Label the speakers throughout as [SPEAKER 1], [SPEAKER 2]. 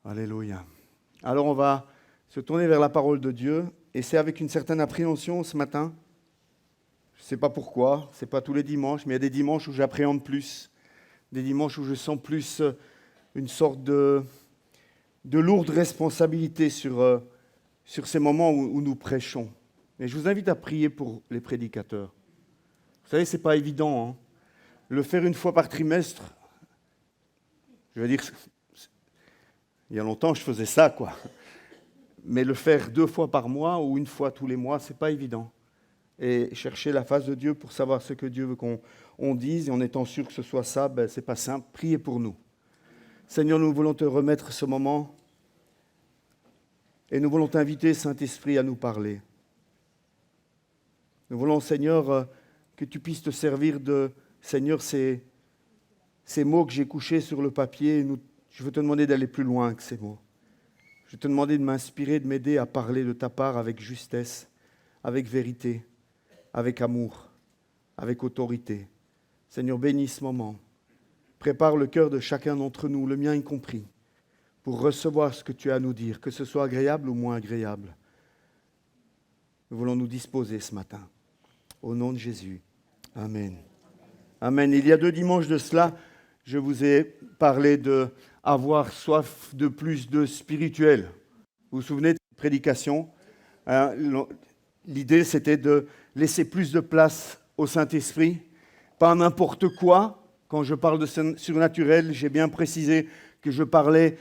[SPEAKER 1] Alléluia. Alors on va se tourner vers la parole de Dieu et c'est avec une certaine appréhension ce matin. Je ne sais pas pourquoi, ce n'est pas tous les dimanches, mais il y a des dimanches où j'appréhende plus, des dimanches où je sens plus une sorte de lourde responsabilité sur ces moments où nous prêchons. Et je vous invite à prier pour les prédicateurs. Vous savez, ce n'est pas évident. Hein. Le faire une fois par trimestre, je veux dire, il y a longtemps je faisais ça, quoi. Mais le faire 2 fois par mois ou 1 fois tous les mois, ce n'est pas évident. Et chercher la face de Dieu pour savoir ce que Dieu veut qu'on dise, et en étant sûr que ce soit ça, ce n'est pas simple. Priez pour nous. Seigneur, nous voulons te remettre ce moment et nous voulons t'inviter, Saint-Esprit, à nous parler. Nous voulons, Seigneur, que tu puisses te servir de, Seigneur, ces mots que j'ai couchés sur le papier. Je veux te demander d'aller plus loin que ces mots. Je veux te demander de m'inspirer, de m'aider à parler de ta part avec justesse, avec vérité, avec amour, avec autorité. Seigneur, bénis ce moment. Prépare le cœur de chacun d'entre nous, le mien y compris, pour recevoir ce que tu as à nous dire, que ce soit agréable ou moins agréable. Nous voulons nous disposer ce matin. Au nom de Jésus. Amen. Amen. Il y a 2 dimanches de cela, je vous ai parlé d'avoir soif de plus de spirituel. Vous vous souvenez de cette prédication? L'idée, c'était de laisser plus de place au Saint-Esprit, pas n'importe quoi. Quand je parle de surnaturel, j'ai bien précisé que je parlais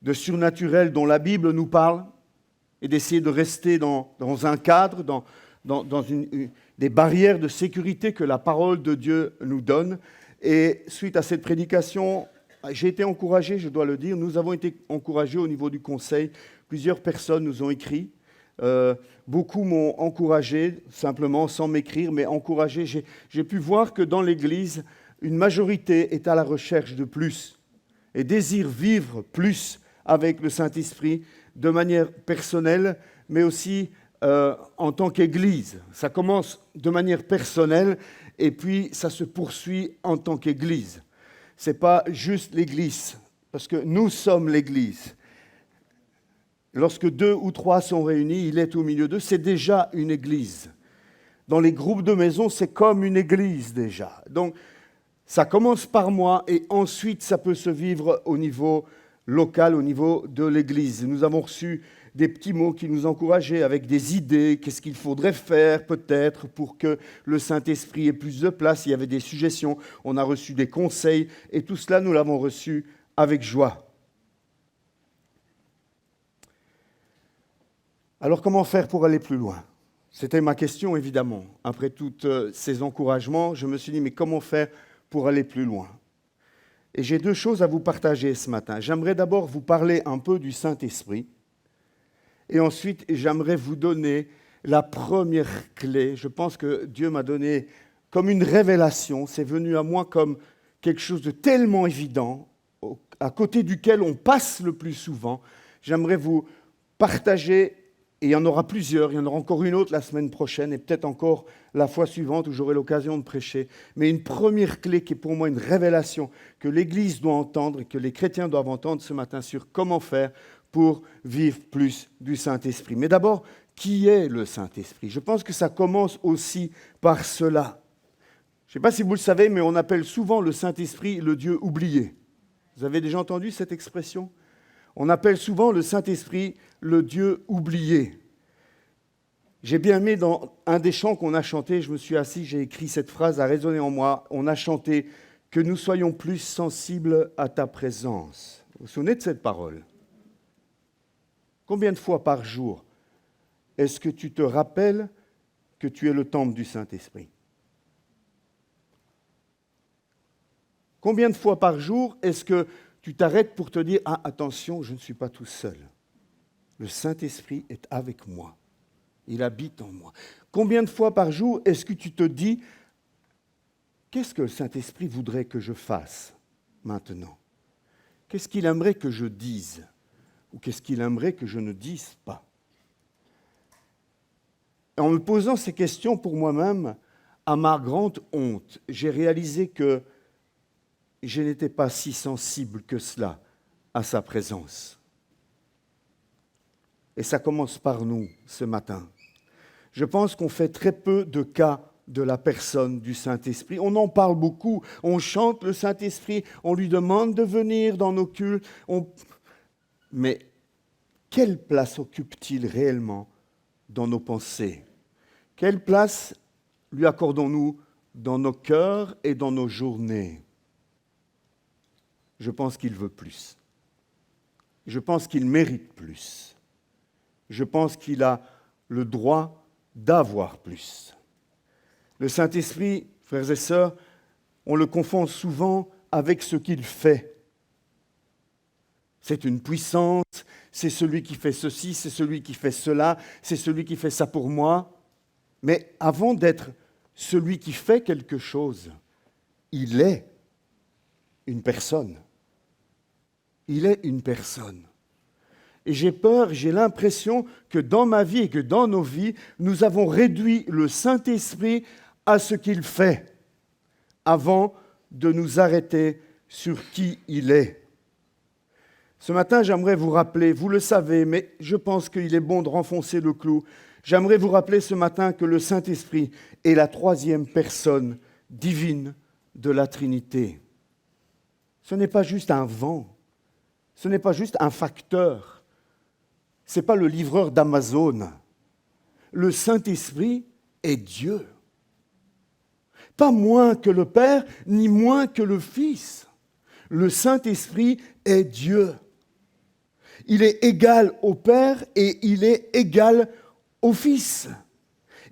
[SPEAKER 1] de surnaturel dont la Bible nous parle et d'essayer de rester dans un cadre, dans des barrières de sécurité que la parole de Dieu nous donne. Et suite à cette prédication, j'ai été encouragé, je dois le dire. Nous avons été encouragés au niveau du conseil. Plusieurs personnes nous ont écrit. Beaucoup m'ont encouragé, simplement sans m'écrire, mais encouragé. J'ai pu voir que dans l'Église, une majorité est à la recherche de plus et désire vivre plus avec le Saint-Esprit de manière personnelle, mais aussi en tant qu'Église. Ça commence de manière personnelle et puis ça se poursuit en tant qu'Église. Ce n'est pas juste l'Église, parce que nous sommes l'Église. Lorsque 2 ou 3 sont réunis, il est au milieu d'eux, c'est déjà une Église. Dans les groupes de maison, c'est comme une Église déjà. Donc, ça commence par moi et ensuite ça peut se vivre au niveau local, au niveau de l'Église. Nous avons reçu des petits mots qui nous encourageaient avec des idées, qu'est-ce qu'il faudrait faire peut-être pour que le Saint-Esprit ait plus de place. Il y avait des suggestions, on a reçu des conseils et tout cela, nous l'avons reçu avec joie. Alors comment faire pour aller plus loin? C'était ma question évidemment. Après tous ces encouragements, je me suis dit mais comment faire pour aller plus loin? Et j'ai 2 choses à vous partager ce matin. J'aimerais d'abord vous parler un peu du Saint-Esprit. Et ensuite, j'aimerais vous donner la première clé. Je pense que Dieu m'a donné comme une révélation. C'est venu à moi comme quelque chose de tellement évident, à côté duquel on passe le plus souvent. J'aimerais vous partager, et il y en aura plusieurs, il y en aura encore une autre la semaine prochaine, et peut-être encore la fois suivante où j'aurai l'occasion de prêcher. Mais une première clé qui est pour moi une révélation que l'Église doit entendre et que les chrétiens doivent entendre ce matin sur comment faire pour vivre plus du Saint-Esprit. Mais d'abord, qui est le Saint-Esprit? Je pense que ça commence aussi par cela. Je ne sais pas si vous le savez, mais on appelle souvent le Saint-Esprit le Dieu oublié. Vous avez déjà entendu cette expression? On appelle souvent le Saint-Esprit le Dieu oublié. J'ai bien aimé dans un des chants qu'on a chanté, je me suis assis, j'ai écrit cette phrase, a résonné en moi. On a chanté « Que nous soyons plus sensibles à ta présence ». Vous vous souvenez de cette parole? Combien de fois par jour est-ce que tu te rappelles que tu es le temple du Saint-Esprit? Combien de fois par jour est-ce que tu t'arrêtes pour te dire « Ah, attention, je ne suis pas tout seul. Le Saint-Esprit est avec moi. Il habite en moi. » Combien de fois par jour est-ce que tu te dis « Qu'est-ce que le Saint-Esprit voudrait que je fasse maintenant? Qu'est-ce qu'il aimerait que je dise ? Ou qu'est-ce qu'il aimerait que je ne dise pas ?» En me posant ces questions pour moi-même, à ma grande honte, j'ai réalisé que je n'étais pas si sensible que cela à sa présence. Et ça commence par nous ce matin. Je pense qu'on fait très peu de cas de la personne du Saint-Esprit. On en parle beaucoup, on chante le Saint-Esprit, on lui demande de venir dans nos cultes. Mais quelle place occupe-t-il réellement dans nos pensées? Quelle place lui accordons-nous dans nos cœurs et dans nos journées? Je pense qu'il veut plus. Je pense qu'il mérite plus. Je pense qu'il a le droit d'avoir plus. Le Saint-Esprit, frères et sœurs, on le confond souvent avec ce qu'il fait. C'est une puissance, c'est celui qui fait ceci, c'est celui qui fait cela, c'est celui qui fait ça pour moi. Mais avant d'être celui qui fait quelque chose, il est une personne. Il est une personne. Et j'ai peur, j'ai l'impression que dans ma vie et que dans nos vies, nous avons réduit le Saint-Esprit à ce qu'il fait, avant de nous arrêter sur qui il est. Ce matin, j'aimerais vous rappeler, vous le savez, mais je pense qu'il est bon de renfoncer le clou. J'aimerais vous rappeler ce matin que le Saint-Esprit est la troisième personne divine de la Trinité. Ce n'est pas juste un vent, ce n'est pas juste un facteur. Ce n'est pas le livreur d'Amazon. Le Saint-Esprit est Dieu. Pas moins que le Père, ni moins que le Fils. Le Saint-Esprit est Dieu. Il est égal au Père et il est égal au Fils.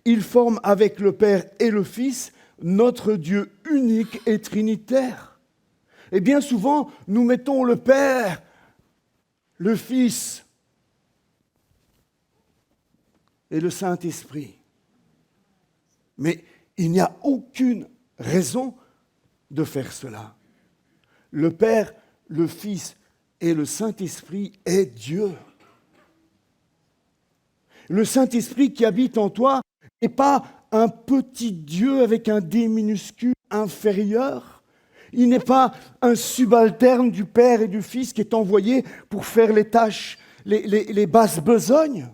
[SPEAKER 1] Il forme avec le Père et le Fils notre Dieu unique et trinitaire. Et bien souvent, nous mettons le Père, le Fils et le Saint-Esprit. Mais il n'y a aucune raison de faire cela. Le Père, le Fils et le Saint-Esprit est Dieu. Le Saint-Esprit qui habite en toi n'est pas un petit Dieu avec un D minuscule inférieur. Il n'est pas un subalterne du Père et du Fils qui est envoyé pour faire les tâches, les basses besognes.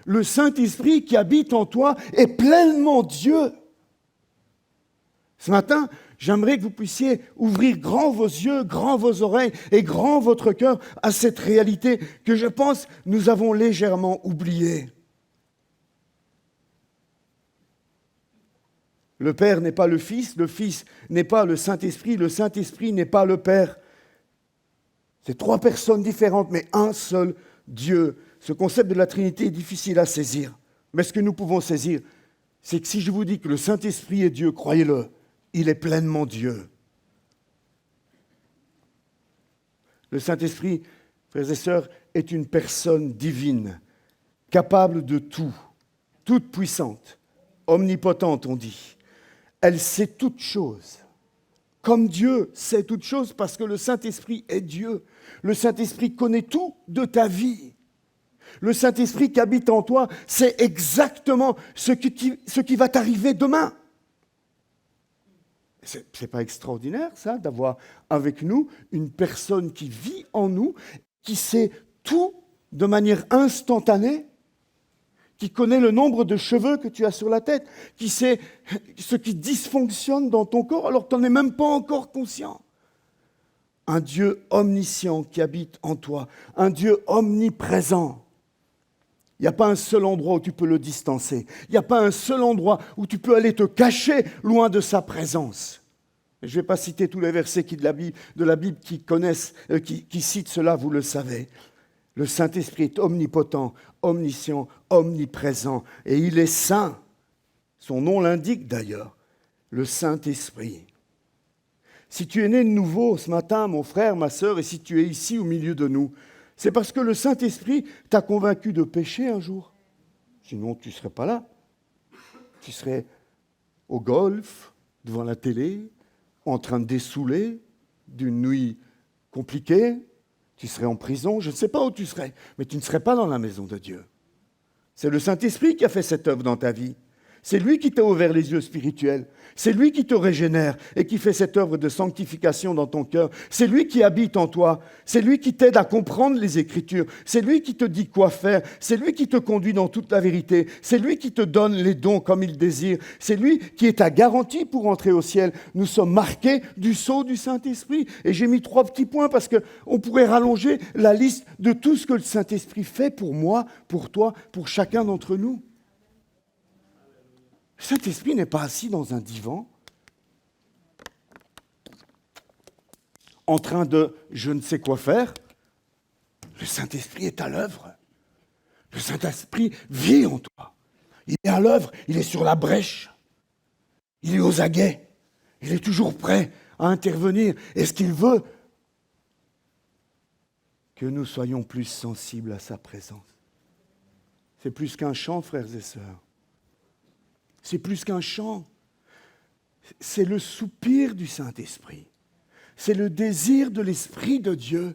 [SPEAKER 1] Le Saint-Esprit qui habite en toi est pleinement Dieu. Ce matin, j'aimerais que vous puissiez ouvrir grand vos yeux, grand vos oreilles et grand votre cœur à cette réalité que je pense nous avons légèrement oubliée. Le Père n'est pas le Fils n'est pas le Saint-Esprit n'est pas le Père. C'est trois personnes différentes, mais un seul Dieu. Ce concept de la Trinité est difficile à saisir. Mais ce que nous pouvons saisir, c'est que si je vous dis que le Saint-Esprit est Dieu, croyez-le, il est pleinement Dieu. Le Saint-Esprit, frères et sœurs, est une personne divine, capable de tout, toute puissante, omnipotente, on dit. Elle sait toutes choses. Comme Dieu sait toutes choses parce que le Saint-Esprit est Dieu. Le Saint-Esprit connaît tout de ta vie. Le Saint-Esprit qui habite en toi sait exactement ce qui va t'arriver demain. Ce n'est pas extraordinaire, ça, d'avoir avec nous une personne qui vit en nous, qui sait tout de manière instantanée, qui connaît le nombre de cheveux que tu as sur la tête, qui sait ce qui dysfonctionne dans ton corps alors que tu n'en es même pas encore conscient. Un Dieu omniscient qui habite en toi, un Dieu omniprésent. Il n'y a pas un seul endroit où tu peux le distancer. Il n'y a pas un seul endroit où tu peux aller te cacher loin de sa présence. Je ne vais pas citer tous les versets de la Bible qui citent cela, vous le savez. Le Saint-Esprit est omnipotent, omniscient, omniprésent, et il est saint. Son nom l'indique d'ailleurs, le Saint-Esprit. Si tu es né de nouveau ce matin, mon frère, ma sœur, et si tu es ici au milieu de nous, c'est parce que le Saint-Esprit t'a convaincu de pécher un jour. Sinon, tu ne serais pas là. Tu serais au golf, devant la télé, en train de dessouler d'une nuit compliquée. Tu serais en prison, je ne sais pas où tu serais, mais tu ne serais pas dans la maison de Dieu. C'est le Saint-Esprit qui a fait cette œuvre dans ta vie. C'est lui qui t'a ouvert les yeux spirituels. C'est lui qui te régénère et qui fait cette œuvre de sanctification dans ton cœur. C'est lui qui habite en toi. C'est lui qui t'aide à comprendre les Écritures. C'est lui qui te dit quoi faire. C'est lui qui te conduit dans toute la vérité. C'est lui qui te donne les dons comme il désire. C'est lui qui est ta garantie pour entrer au ciel. Nous sommes marqués du sceau du Saint-Esprit. Et j'ai mis 3 petits points parce qu'on pourrait rallonger la liste de tout ce que le Saint-Esprit fait pour moi, pour toi, pour chacun d'entre nous. Le Saint-Esprit n'est pas assis dans un divan, en train de je ne sais quoi faire. Le Saint-Esprit est à l'œuvre. Le Saint-Esprit vit en toi. Il est à l'œuvre, il est sur la brèche. Il est aux aguets. Il est toujours prêt à intervenir. Est-ce qu'il veut que nous soyons plus sensibles à sa présence? C'est plus qu'un chant, frères et sœurs. C'est plus qu'un chant. C'est le soupir du Saint-Esprit. C'est le désir de l'Esprit de Dieu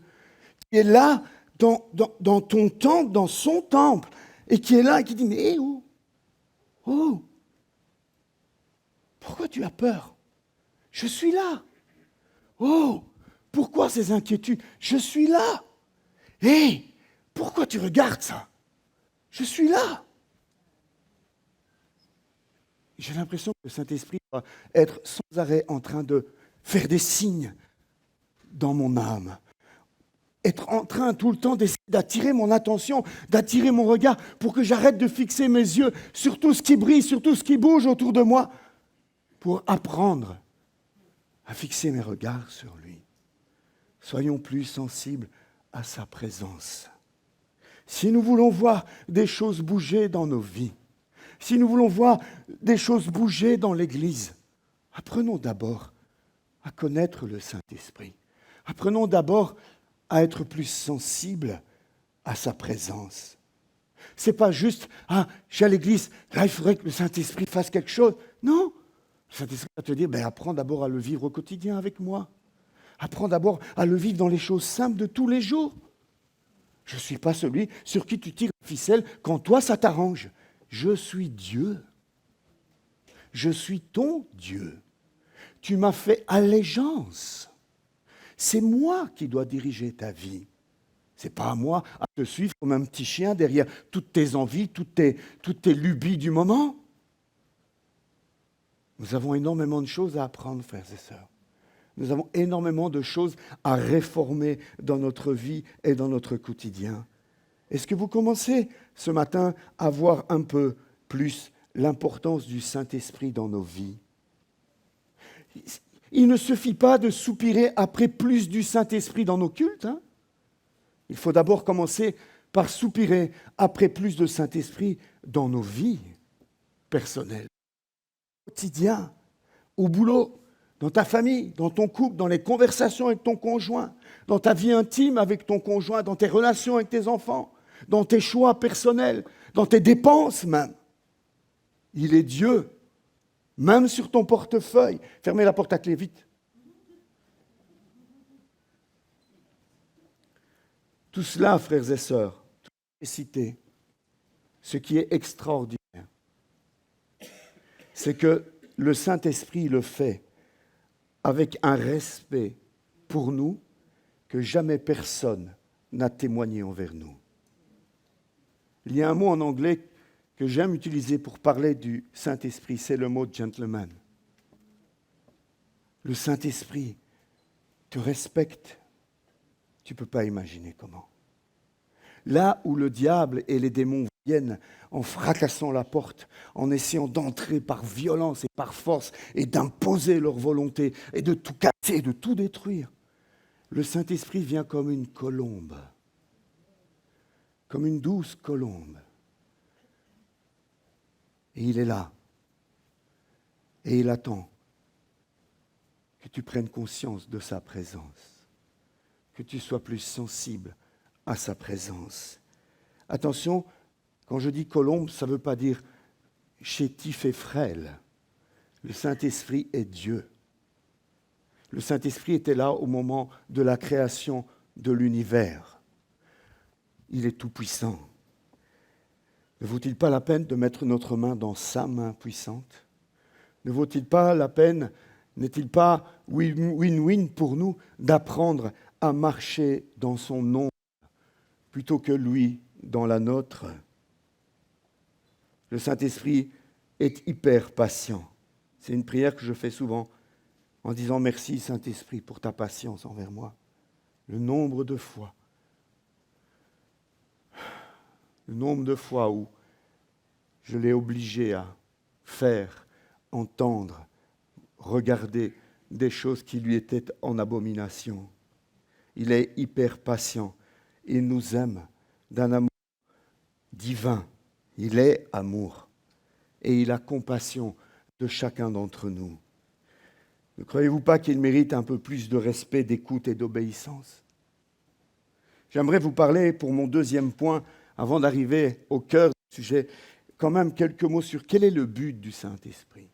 [SPEAKER 1] qui est là dans ton temple, dans son temple, et qui est là et qui dit, mais oh, pourquoi tu as peur? Je suis là. Oh, pourquoi ces inquiétudes? Je suis là. Hé, pourquoi tu regardes ça? Je suis là. J'ai l'impression que le Saint-Esprit va être sans arrêt en train de faire des signes dans mon âme. Être en train tout le temps d'essayer d'attirer mon attention, d'attirer mon regard pour que j'arrête de fixer mes yeux sur tout ce qui brille, sur tout ce qui bouge autour de moi, pour apprendre à fixer mes regards sur lui. Soyons plus sensibles à sa présence. Si nous voulons voir des choses bouger dans nos vies, si nous voulons voir des choses bouger dans l'Église, apprenons d'abord à connaître le Saint-Esprit. Apprenons d'abord à être plus sensibles à sa présence. Ce n'est pas juste, je suis à l'Église, là il faudrait que le Saint-Esprit fasse quelque chose. Non, le Saint-Esprit va te dire, apprends d'abord à le vivre au quotidien avec moi. Apprends d'abord à le vivre dans les choses simples de tous les jours. Je ne suis pas celui sur qui tu tires la ficelle quand toi ça t'arrange. Je suis Dieu. Je suis ton Dieu. Tu m'as fait allégeance. C'est moi qui dois diriger ta vie. Ce n'est pas à moi à te suivre comme un petit chien derrière toutes tes envies, toutes tes lubies du moment. Nous avons énormément de choses à apprendre, frères et sœurs. Nous avons énormément de choses à réformer dans notre vie et dans notre quotidien. Est-ce que vous commencez ce matin à voir un peu plus l'importance du Saint-Esprit dans nos vies? Il ne suffit pas de soupirer après plus du Saint-Esprit dans nos cultes. Il faut d'abord commencer par soupirer après plus de Saint-Esprit dans nos vies personnelles, au quotidien, au boulot, dans ta famille, dans ton couple, dans les conversations avec ton conjoint, dans ta vie intime avec ton conjoint, dans tes relations avec tes enfants, dans tes choix personnels, dans tes dépenses même. Il est Dieu, même sur ton portefeuille. Fermez la porte à clé, vite. Tout cela, frères et sœurs, tout est cité. Ce qui est extraordinaire, c'est que le Saint-Esprit le fait avec un respect pour nous que jamais personne n'a témoigné envers nous. Il y a un mot en anglais que j'aime utiliser pour parler du Saint-Esprit, c'est le mot gentleman. Le Saint-Esprit te respecte, tu ne peux pas imaginer comment. Là où le diable et les démons viennent en fracassant la porte, en essayant d'entrer par violence et par force et d'imposer leur volonté et de tout casser, de tout détruire, le Saint-Esprit vient comme une colombe, comme une douce colombe. Et il est là. Et il attend que tu prennes conscience de sa présence, que tu sois plus sensible à sa présence. Attention, quand je dis colombe, ça ne veut pas dire chétif et frêle. Le Saint-Esprit est Dieu. Le Saint-Esprit était là au moment de la création de l'univers. Il est tout-puissant. Ne vaut-il pas la peine de mettre notre main dans sa main puissante? Ne vaut-il pas la peine, n'est-il pas win-win pour nous d'apprendre à marcher dans son nom plutôt que lui dans la nôtre? Le Saint-Esprit est hyper patient. C'est une prière que je fais souvent en disant merci Saint-Esprit pour ta patience envers moi. Le nombre de fois où je l'ai obligé à faire, entendre, regarder des choses qui lui étaient en abomination. Il est hyper patient. Il nous aime d'un amour divin. Il est amour. Et il a compassion de chacun d'entre nous. Ne croyez-vous pas qu'il mérite un peu plus de respect, d'écoute et d'obéissance? J'aimerais vous parler, pour mon deuxième point, avant d'arriver au cœur du sujet, quand même quelques mots sur quel est le but du Saint-Esprit.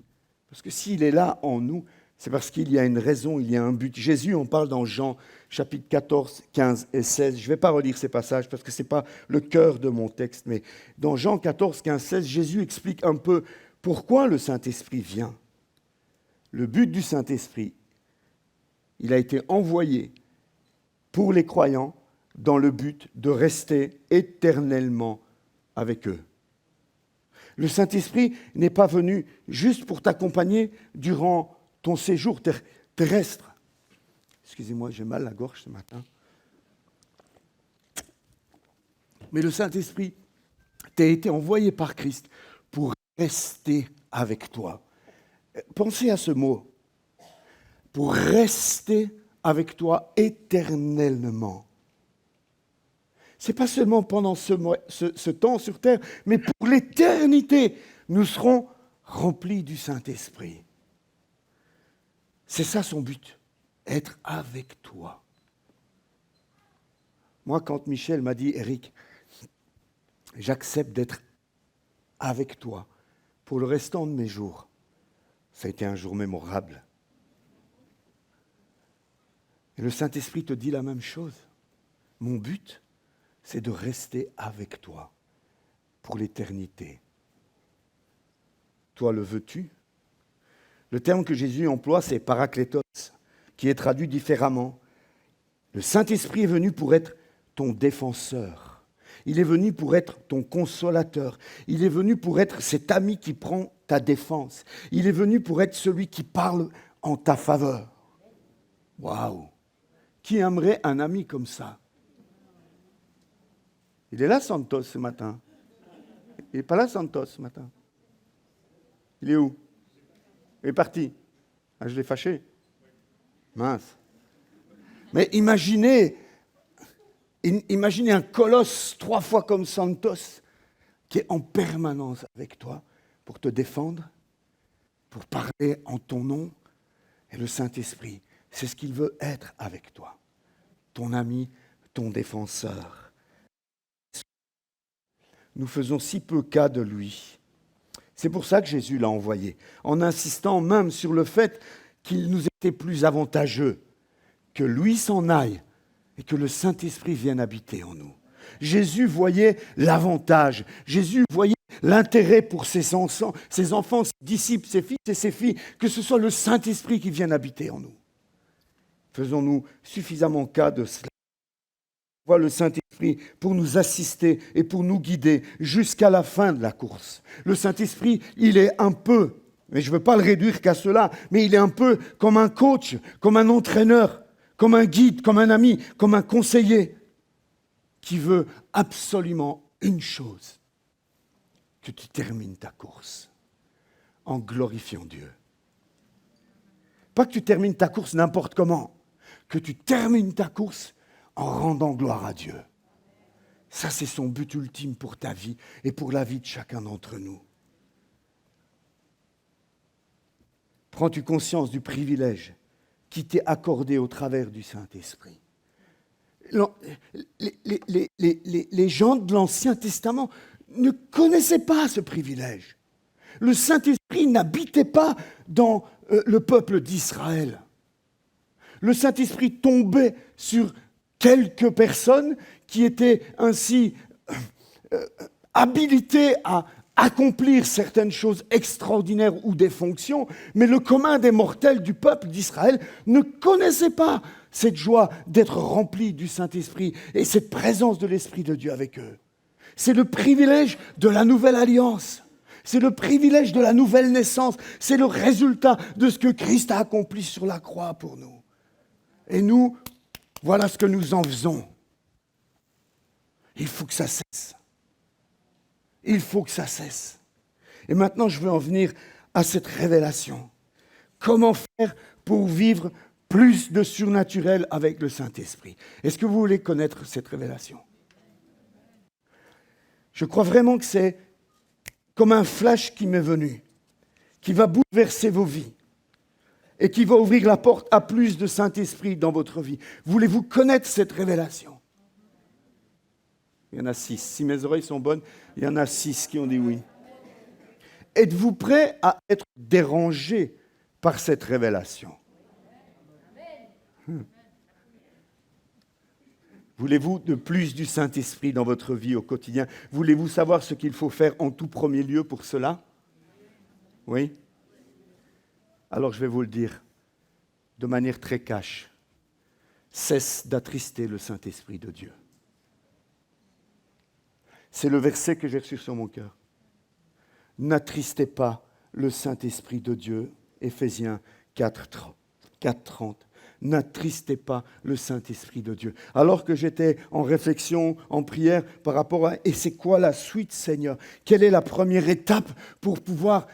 [SPEAKER 1] Parce que s'il est là en nous, c'est parce qu'il y a une raison, il y a un but. Jésus en parle dans Jean, chapitre 14, 15 et 16. Je ne vais pas relire ces passages parce que ce n'est pas le cœur de mon texte, mais dans Jean 14, 15, 16, Jésus explique un peu pourquoi le Saint-Esprit vient. Le but du Saint-Esprit, il a été envoyé pour les croyants dans le but de rester éternellement avec eux. Le Saint-Esprit n'est pas venu juste pour t'accompagner durant ton séjour terrestre. Excusez-moi, j'ai mal à la gorge ce matin. Mais le Saint-Esprit t'a été envoyé par Christ pour rester avec toi. Pensez à ce mot. Pour rester avec toi éternellement. Ce n'est pas seulement pendant ce temps sur terre, mais pour l'éternité, nous serons remplis du Saint-Esprit. C'est ça son but, être avec toi. Moi, quand Michel m'a dit, Eric, j'accepte d'être avec toi pour le restant de mes jours, ça a été un jour mémorable. Et le Saint-Esprit te dit la même chose. Mon but, c'est de rester avec toi pour l'éternité. Toi, le veux-tu? Le terme que Jésus emploie, c'est paraklétos, qui est traduit différemment. Le Saint-Esprit est venu pour être ton défenseur. Il est venu pour être ton consolateur. Il est venu pour être cet ami qui prend ta défense. Il est venu pour être celui qui parle en ta faveur. Waouh! Qui aimerait un ami comme ça? Il est là, Santos, ce matin. Il n'est pas là, Santos, ce matin. Il est où? Il est parti. Ah, je l'ai fâché. Mince. Mais imaginez un colosse 3 fois comme Santos qui est en permanence avec toi pour te défendre, pour parler en ton nom. Et le Saint-Esprit, c'est ce qu'il veut être avec toi. Ton ami, ton défenseur. Nous faisons si peu cas de lui. C'est pour ça que Jésus l'a envoyé, en insistant même sur le fait qu'il nous était plus avantageux que lui s'en aille et que le Saint-Esprit vienne habiter en nous. Jésus voyait l'avantage, Jésus voyait l'intérêt pour ses enfants, ses disciples, ses fils et ses filles, que ce soit le Saint-Esprit qui vienne habiter en nous. Faisons-nous suffisamment cas de cela. Voit le Saint-Esprit pour nous assister et pour nous guider jusqu'à la fin de la course. Le Saint-Esprit, il est un peu, mais je ne veux pas le réduire qu'à cela, mais il est un peu comme un coach, comme un entraîneur, comme un guide, comme un ami, comme un conseiller qui veut absolument une chose, que tu termines ta course en glorifiant Dieu. Pas que tu termines ta course n'importe comment, que tu termines ta course en rendant gloire à Dieu. Ça, c'est son but ultime pour ta vie et pour la vie de chacun d'entre nous. Prends-tu conscience du privilège qui t'est accordé au travers du Saint-Esprit? Les gens de l'Ancien Testament ne connaissaient pas ce privilège. Le Saint-Esprit n'habitait pas dans le peuple d'Israël. Le Saint-Esprit tombait sur quelques personnes qui étaient ainsi habilités à accomplir certaines choses extraordinaires ou des fonctions, mais le commun des mortels du peuple d'Israël ne connaissait pas cette joie d'être rempli du Saint-Esprit et cette présence de l'Esprit de Dieu avec eux. C'est le privilège de la nouvelle alliance. C'est le privilège de la nouvelle naissance. C'est le résultat de ce que Christ a accompli sur la croix pour nous. Et nous, voilà ce que nous en faisons. Il faut que ça cesse. Il faut que ça cesse. Et maintenant, je veux en venir à cette révélation. Comment faire pour vivre plus de surnaturel avec le Saint-Esprit? Est-ce que vous voulez connaître cette révélation? Je crois vraiment que c'est comme un flash qui m'est venu, qui va bouleverser vos vies et qui va ouvrir la porte à plus de Saint-Esprit dans votre vie. Voulez-vous connaître cette révélation? Il y en a 6. Si mes oreilles sont bonnes, il y en a 6 qui ont dit oui. Êtes-vous prêts à être dérangés par cette révélation? Voulez-vous de plus du Saint-Esprit dans votre vie au quotidien? Voulez-vous savoir ce qu'il faut faire en tout premier lieu pour cela? Oui? Alors je vais vous le dire de manière très cash. Cesse d'attrister le Saint-Esprit de Dieu. C'est le verset que j'ai reçu sur mon cœur. N'attristez pas le Saint-Esprit de Dieu. Éphésiens 4:30. N'attristez pas le Saint-Esprit de Dieu. Alors que j'étais en réflexion, en prière par rapport à « et c'est quoi la suite, Seigneur? Quelle est la première étape pour pouvoir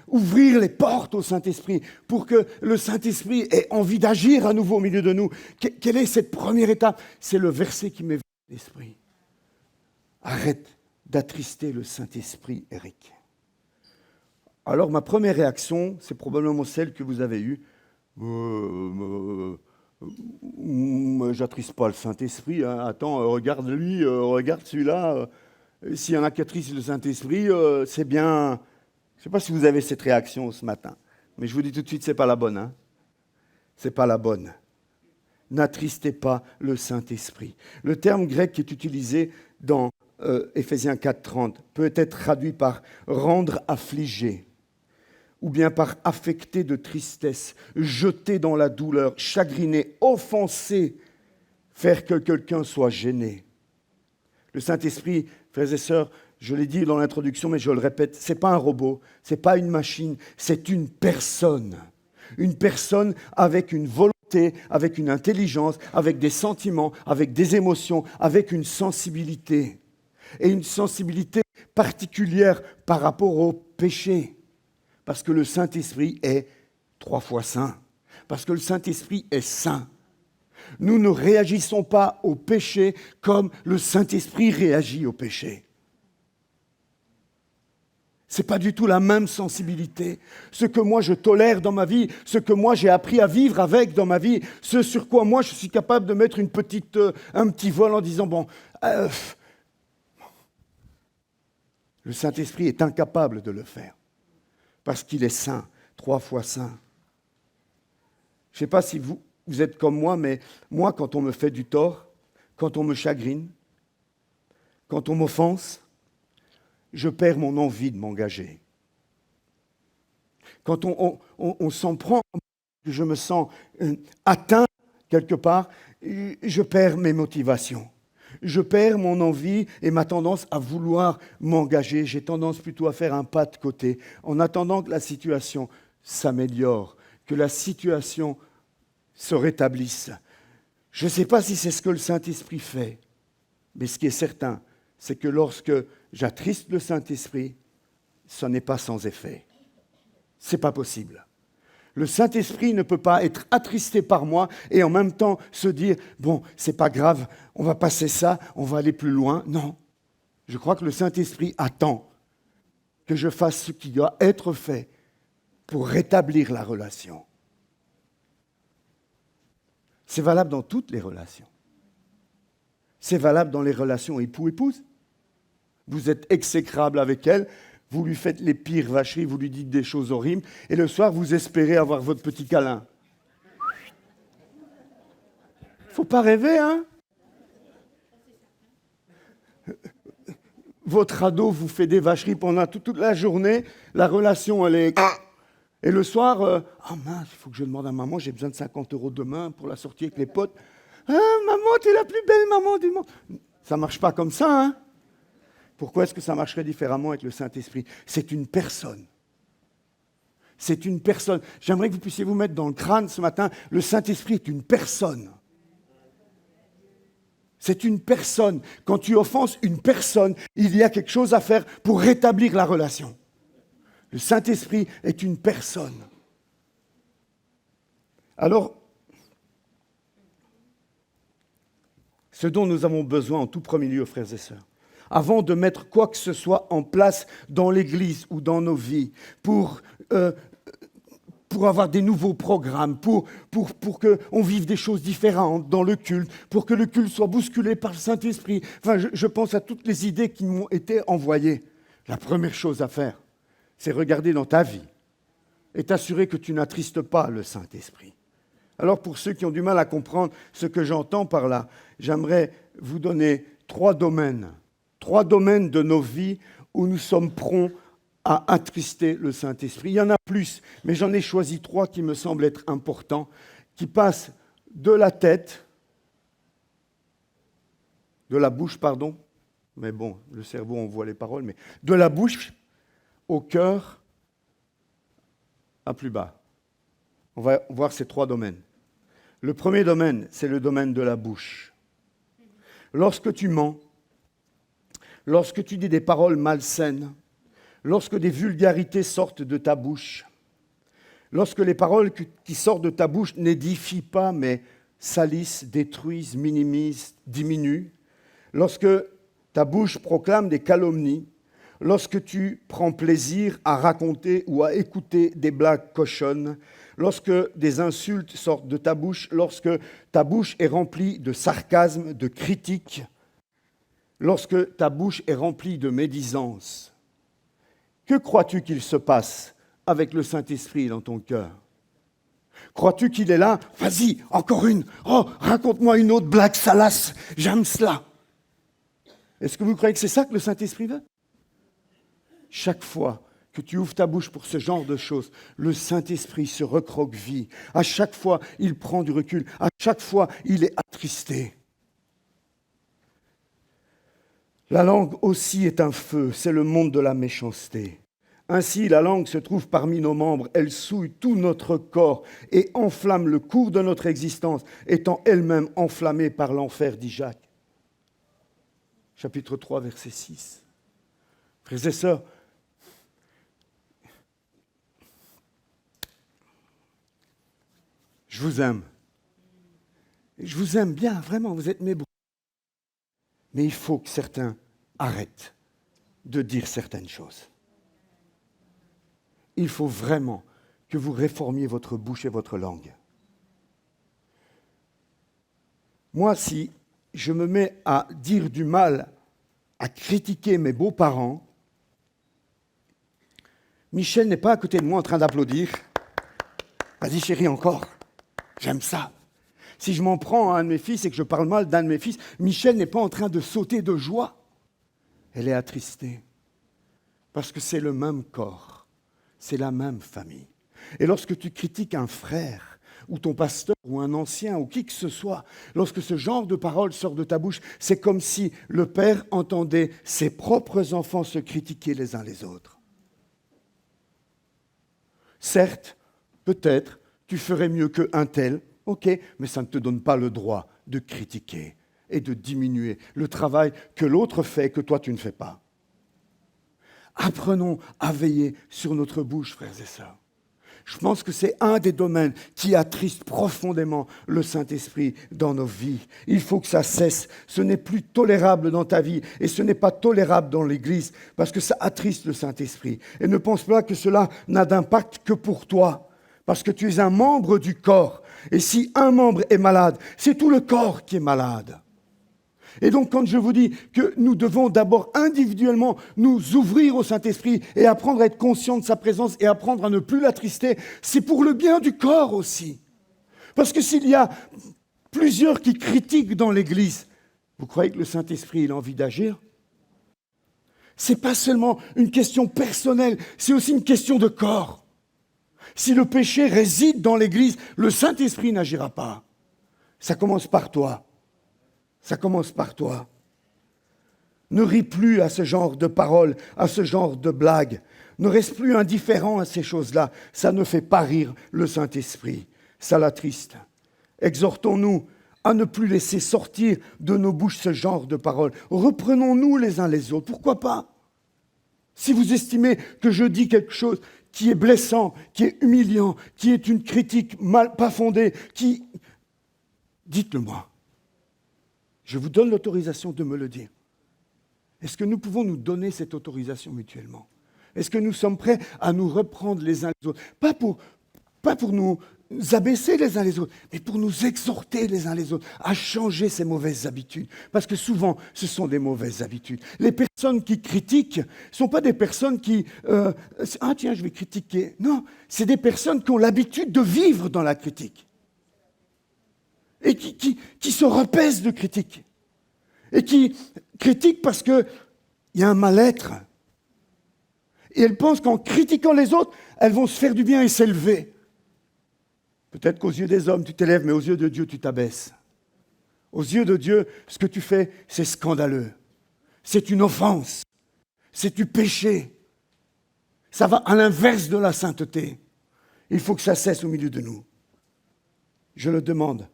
[SPEAKER 1] ouvrir les portes au Saint-Esprit, pour que le Saint-Esprit ait envie d'agir à nouveau au milieu de nous? Quelle est cette première étape? » C'est le verset qui m'est venu à l'esprit. Arrête d'attrister le Saint-Esprit, Eric. Alors ma première réaction, c'est probablement celle que vous avez eue. J'attriste pas le Saint-Esprit. Hein. Attends, regarde lui, regarde celui-là. S'il y en a qui attristent le Saint-Esprit, c'est bien. Je ne sais pas si vous avez cette réaction ce matin, mais je vous dis tout de suite, c'est pas la bonne. Hein. C'est pas la bonne. N'attristez pas le Saint-Esprit. Le terme grec qui est utilisé dans Éphésiens 4:30 peut être traduit par rendre affligé, ou bien par affecter de tristesse, jeter dans la douleur, chagriner, offenser, faire que quelqu'un soit gêné. Le Saint-Esprit, frères et sœurs, je l'ai dit dans l'introduction, mais je le répète, ce n'est pas un robot, ce n'est pas une machine, c'est une personne. Une personne avec une volonté, avec une intelligence, avec des sentiments, avec des émotions, avec une sensibilité. Et une sensibilité particulière par rapport au péché. Parce que le Saint-Esprit est 3 fois saint. Parce que le Saint-Esprit est saint. Nous ne réagissons pas au péché comme le Saint-Esprit réagit au péché. Ce n'est pas du tout la même sensibilité. Ce que moi je tolère dans ma vie, ce que moi j'ai appris à vivre avec dans ma vie, ce sur quoi moi je suis capable de mettre un petit vol en disant, bon, le Saint-Esprit est incapable de le faire. Parce qu'il est saint, 3 fois saint. Je ne sais pas si vous êtes comme moi, mais moi, quand on me fait du tort, quand on me chagrine, quand on m'offense, je perds mon envie de m'engager. Quand on s'en prend, je me sens atteint quelque part, je perds mes motivations. Je perds mon envie et ma tendance à vouloir m'engager. J'ai tendance plutôt à faire un pas de côté en attendant que la situation s'améliore, que la situation se rétablisse. Je ne sais pas si c'est ce que le Saint-Esprit fait, mais ce qui est certain, c'est que lorsque j'attriste le Saint-Esprit, ce n'est pas sans effet. Ce n'est pas possible. Le Saint-Esprit ne peut pas être attristé par moi et en même temps se dire « bon, c'est pas grave, on va passer ça, on va aller plus loin ». Non, je crois que le Saint-Esprit attend que je fasse ce qui doit être fait pour rétablir la relation. C'est valable dans toutes les relations. C'est valable dans les relations époux-épouse. Vous êtes exécrable avec elle, vous lui faites les pires vacheries, vous lui dites des choses horribles, et le soir, vous espérez avoir votre petit câlin. Faut pas rêver, hein? votre ado vous fait des vacheries pendant toute la journée, la relation, elle est... Et le soir, ah mince, il faut que je demande à maman, j'ai besoin de 50 € demain pour la sortie avec les potes. Ah, maman, tu es la plus belle maman du monde. Ça ne marche pas comme ça, hein? Pourquoi est-ce que ça marcherait différemment avec le Saint-Esprit? C'est une personne. C'est une personne. J'aimerais que vous puissiez vous mettre dans le crâne ce matin, le Saint-Esprit est une personne. C'est une personne. Quand tu offenses une personne, il y a quelque chose à faire pour rétablir la relation. Le Saint-Esprit est une personne. Alors, ce dont nous avons besoin en tout premier lieu, frères et sœurs, avant de mettre quoi que ce soit en place dans l'Église ou dans nos vies, pour avoir des nouveaux programmes, pour qu'on vive des choses différentes dans le culte, pour que le culte soit bousculé par le Saint-Esprit. Enfin, je pense à toutes les idées qui m'ont été envoyées. La première chose à faire, c'est regarder dans ta vie et t'assurer que tu n'attristes pas le Saint-Esprit. Alors pour ceux qui ont du mal à comprendre ce que j'entends par là, j'aimerais vous donner 3 domaines de nos vies où nous sommes prompts à attrister le Saint-Esprit. Il y en a plus, mais j'en ai choisi 3 qui me semblent être importants, qui passent de la tête, de la bouche, pardon, mais bon, le cerveau, on voit les paroles, mais de la bouche au cœur à plus bas. On va voir ces 3 domaines. Le premier domaine, c'est le domaine de la bouche. Lorsque tu mens, lorsque tu dis des paroles malsaines, lorsque des vulgarités sortent de ta bouche, lorsque les paroles qui sortent de ta bouche n'édifient pas, mais salissent, détruisent, minimisent, diminuent, lorsque ta bouche proclame des calomnies, lorsque tu prends plaisir à raconter ou à écouter des blagues cochonnes, lorsque des insultes sortent de ta bouche, lorsque ta bouche est remplie de sarcasme, de critiques, lorsque ta bouche est remplie de médisance, que crois-tu qu'il se passe avec le Saint-Esprit dans ton cœur? Crois-tu qu'il est là? Vas-y, encore une. Oh, raconte-moi une autre blague salace. J'aime cela. Est-ce que vous croyez que c'est ça que le Saint-Esprit veut? Chaque fois que tu ouvres ta bouche pour ce genre de choses, le Saint-Esprit se recroqueville. À chaque fois, il prend du recul. À chaque fois, il est attristé. La langue aussi est un feu, c'est le monde de la méchanceté. Ainsi, la langue se trouve parmi nos membres, elle souille tout notre corps et enflamme le cours de notre existence, étant elle-même enflammée par l'enfer, dit Jacques. Chapitre 3, verset 6. Frères et sœurs, je vous aime. Je vous aime bien, vraiment, vous êtes mes beaux. Mais il faut que certains arrêtent de dire certaines choses. Il faut vraiment que vous réformiez votre bouche et votre langue. Moi, si je me mets à dire du mal, à critiquer mes beaux-parents, Michel n'est pas à côté de moi en train d'applaudir. Vas-y chérie, encore. J'aime ça. Si je m'en prends à un de mes fils et que je parle mal d'un de mes fils, Michel n'est pas en train de sauter de joie. Elle est attristée. Parce que c'est le même corps. C'est la même famille. Et lorsque tu critiques un frère, ou ton pasteur, ou un ancien, ou qui que ce soit, lorsque ce genre de paroles sort de ta bouche, c'est comme si le père entendait ses propres enfants se critiquer les uns les autres. Certes, peut-être, tu ferais mieux qu'un tel, ok, mais ça ne te donne pas le droit de critiquer et de diminuer le travail que l'autre fait, que toi tu ne fais pas. Apprenons à veiller sur notre bouche, frères et sœurs. Je pense que c'est un des domaines qui attriste profondément le Saint-Esprit dans nos vies. Il faut que ça cesse. Ce n'est plus tolérable dans ta vie et ce n'est pas tolérable dans l'Église parce que ça attriste le Saint-Esprit. Et ne pense pas que cela n'a d'impact que pour toi parce que tu es un membre du corps. Et si un membre est malade, c'est tout le corps qui est malade. Et donc, quand je vous dis que nous devons d'abord individuellement nous ouvrir au Saint-Esprit et apprendre à être conscients de sa présence et apprendre à ne plus l'attrister, c'est pour le bien du corps aussi. Parce que s'il y a plusieurs qui critiquent dans l'Église, vous croyez que le Saint-Esprit a envie d'agir? Ce n'est pas seulement une question personnelle, c'est aussi une question de corps. Si le péché réside dans l'Église, le Saint-Esprit n'agira pas. Ça commence par toi. Ça commence par toi. Ne ris plus à ce genre de paroles, à ce genre de blagues. Ne reste plus indifférent à ces choses-là. Ça ne fait pas rire le Saint-Esprit. Ça l'attriste. Exhortons-nous à ne plus laisser sortir de nos bouches ce genre de paroles. Reprenons-nous les uns les autres. Pourquoi pas? Si vous estimez que je dis quelque chose qui est blessant, qui est humiliant, qui est une critique pas fondée, dites-le moi. Je vous donne l'autorisation de me le dire. Est-ce que nous pouvons nous donner cette autorisation mutuellement? Est-ce que nous sommes prêts à nous reprendre les uns les autres? Pas pour nous abaisser les uns les autres, mais pour nous exhorter les uns les autres à changer ces mauvaises habitudes. Parce que souvent, ce sont des mauvaises habitudes. Les personnes qui critiquent ne sont pas des personnes qui... ah tiens, je vais critiquer. Non, c'est des personnes qui ont l'habitude de vivre dans la critique. Et qui se repaissent de critique. Et qui critiquent parce qu'il y a un mal-être. Et elles pensent qu'en critiquant les autres, elles vont se faire du bien et s'élever. Peut-être qu'aux yeux des hommes, tu t'élèves, mais aux yeux de Dieu, tu t'abaisses. Aux yeux de Dieu, ce que tu fais, c'est scandaleux. C'est une offense. C'est du péché. Ça va à l'inverse de la sainteté. Il faut que ça cesse au milieu de nous. Je le demande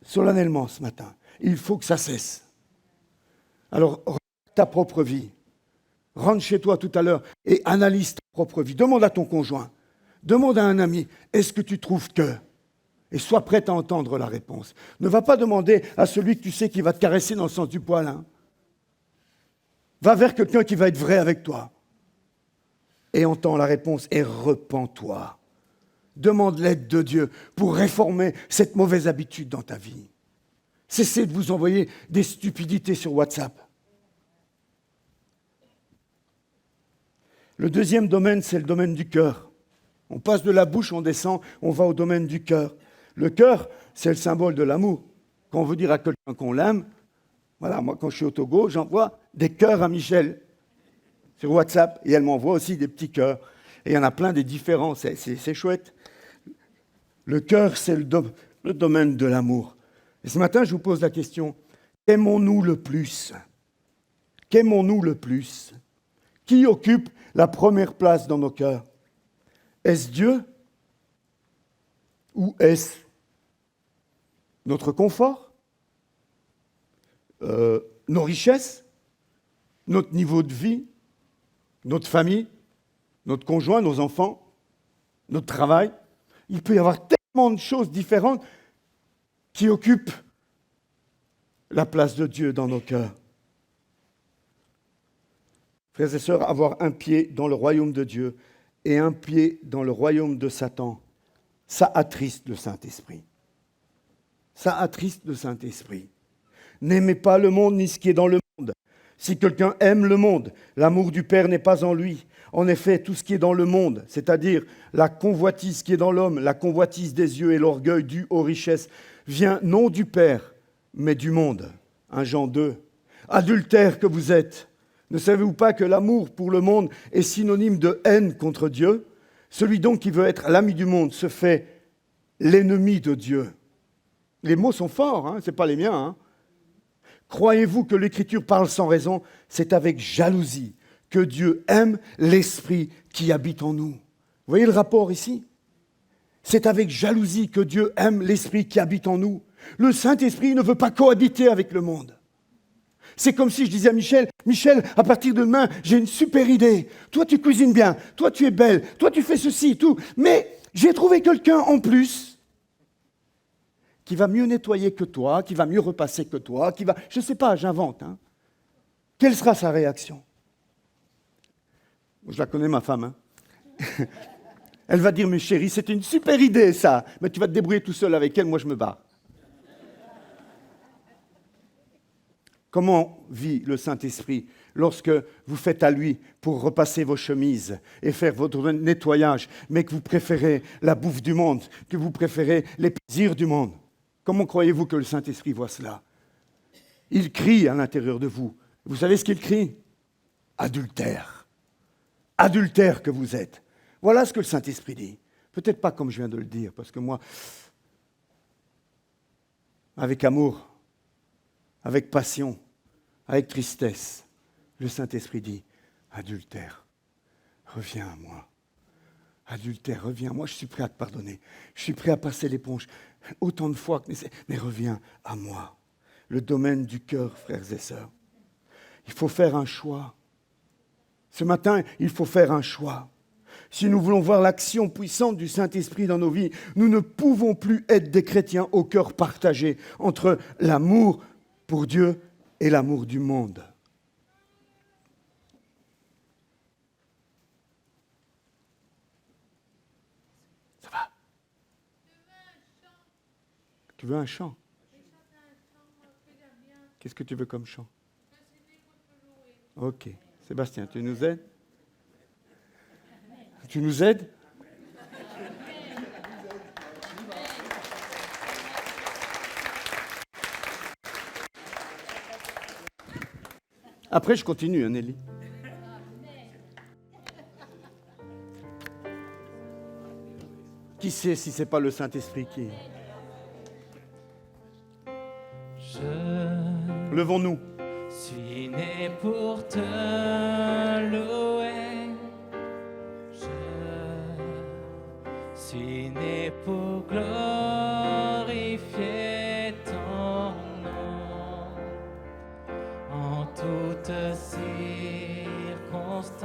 [SPEAKER 1] solennellement ce matin. Il faut que ça cesse. Alors, regarde ta propre vie. Rentre chez toi tout à l'heure et analyse ta propre vie. Demande à ton conjoint. Demande à un ami, est-ce que tu trouves que? Et sois prêt à entendre la réponse. Ne va pas demander à celui que tu sais qui va te caresser dans le sens du poil. Hein. Va vers quelqu'un qui va être vrai avec toi. Et entends la réponse et repens-toi. Demande l'aide de Dieu pour réformer cette mauvaise habitude dans ta vie. Cessez de vous envoyer des stupidités sur WhatsApp. Le deuxième domaine, c'est le domaine du cœur. On passe de la bouche, on descend, on va au domaine du cœur. Le cœur, c'est le symbole de l'amour. Quand on veut dire à quelqu'un qu'on l'aime, voilà, moi quand je suis au Togo, j'envoie des cœurs à Michel sur WhatsApp et elle m'envoie aussi des petits cœurs. Et il y en a plein des différents, c'est chouette. Le cœur, c'est le domaine de l'amour. Et ce matin, je vous pose la question, qu'aimons-nous le plus? Qu'aimons-nous le plus? Qui occupe la première place dans nos cœurs? Est-ce Dieu ou est-ce notre confort, nos richesses, notre niveau de vie, notre famille, notre conjoint, nos enfants, notre travail? Il peut y avoir tellement de choses différentes qui occupent la place de Dieu dans nos cœurs. Frères et sœurs, avoir un pied dans le royaume de Dieu et un pied dans le royaume de Satan, ça attriste le Saint-Esprit. Ça attriste le Saint-Esprit. N'aimez pas le monde ni ce qui est dans le monde. Si quelqu'un aime le monde, l'amour du Père n'est pas en lui. En effet, tout ce qui est dans le monde, c'est-à-dire la convoitise qui est dans l'homme, la convoitise des yeux et l'orgueil dû aux richesses, vient non du Père, mais du monde. 1 Jean 2. Adultères que vous êtes, ne savez-vous pas que l'amour pour le monde est synonyme de haine contre Dieu? Celui donc qui veut être l'ami du monde se fait l'ennemi de Dieu. Les mots sont forts, hein, ce n'est pas les miens. Hein. Croyez-vous que l'Écriture parle sans raison? C'est avec jalousie que Dieu aime l'Esprit qui habite en nous. Vous voyez le rapport ici? C'est avec jalousie que Dieu aime l'Esprit qui habite en nous. Le Saint-Esprit ne veut pas cohabiter avec le monde. C'est comme si je disais à Michel, Michel, à partir de demain, j'ai une super idée. Toi, tu cuisines bien. Toi, tu es belle. Toi, tu fais ceci, tout. Mais j'ai trouvé quelqu'un en plus qui va mieux nettoyer que toi, qui va mieux repasser que toi, qui va... Je ne sais pas, j'invente. Hein. Quelle sera sa réaction? Je la connais, ma femme. Hein. Elle va dire, mais chérie, c'est une super idée, ça. Mais tu vas te débrouiller tout seul avec elle, moi, je me barre. Comment vit le Saint-Esprit lorsque vous faites à lui pour repasser vos chemises et faire votre nettoyage, mais que vous préférez la bouffe du monde, que vous préférez les plaisirs du monde? Comment croyez-vous que le Saint-Esprit voit cela? Il crie à l'intérieur de vous. Vous savez ce qu'il crie? adultère. Adultère que vous êtes. Voilà ce que le Saint-Esprit dit. Peut-être pas comme je viens de le dire, parce que moi, avec amour, avec passion, avec tristesse, le Saint-Esprit dit, adultère, reviens à moi. Adultère, reviens à moi, je suis prêt à te pardonner. Je suis prêt à passer l'éponge autant de fois que nécessaire, mais reviens à moi. Le domaine du cœur, frères et sœurs. Il faut faire un choix. Ce matin, il faut faire un choix. Si nous voulons voir l'action puissante du Saint-Esprit dans nos vies, nous ne pouvons plus être des chrétiens au cœur partagé entre l'amour pour Dieu et l'amour du monde. Ça va? Tu veux un chant? Qu'est-ce que tu veux comme chant? Ok. Sébastien, tu nous aides? Tu nous aides? Après, je continue, Nelly. Qui sait si ce n'est pas le Saint-Esprit qui... Levons-nous.
[SPEAKER 2] Je suis né pour te louer. Je suis né pour glorifier ton nom. En toutes circonstances,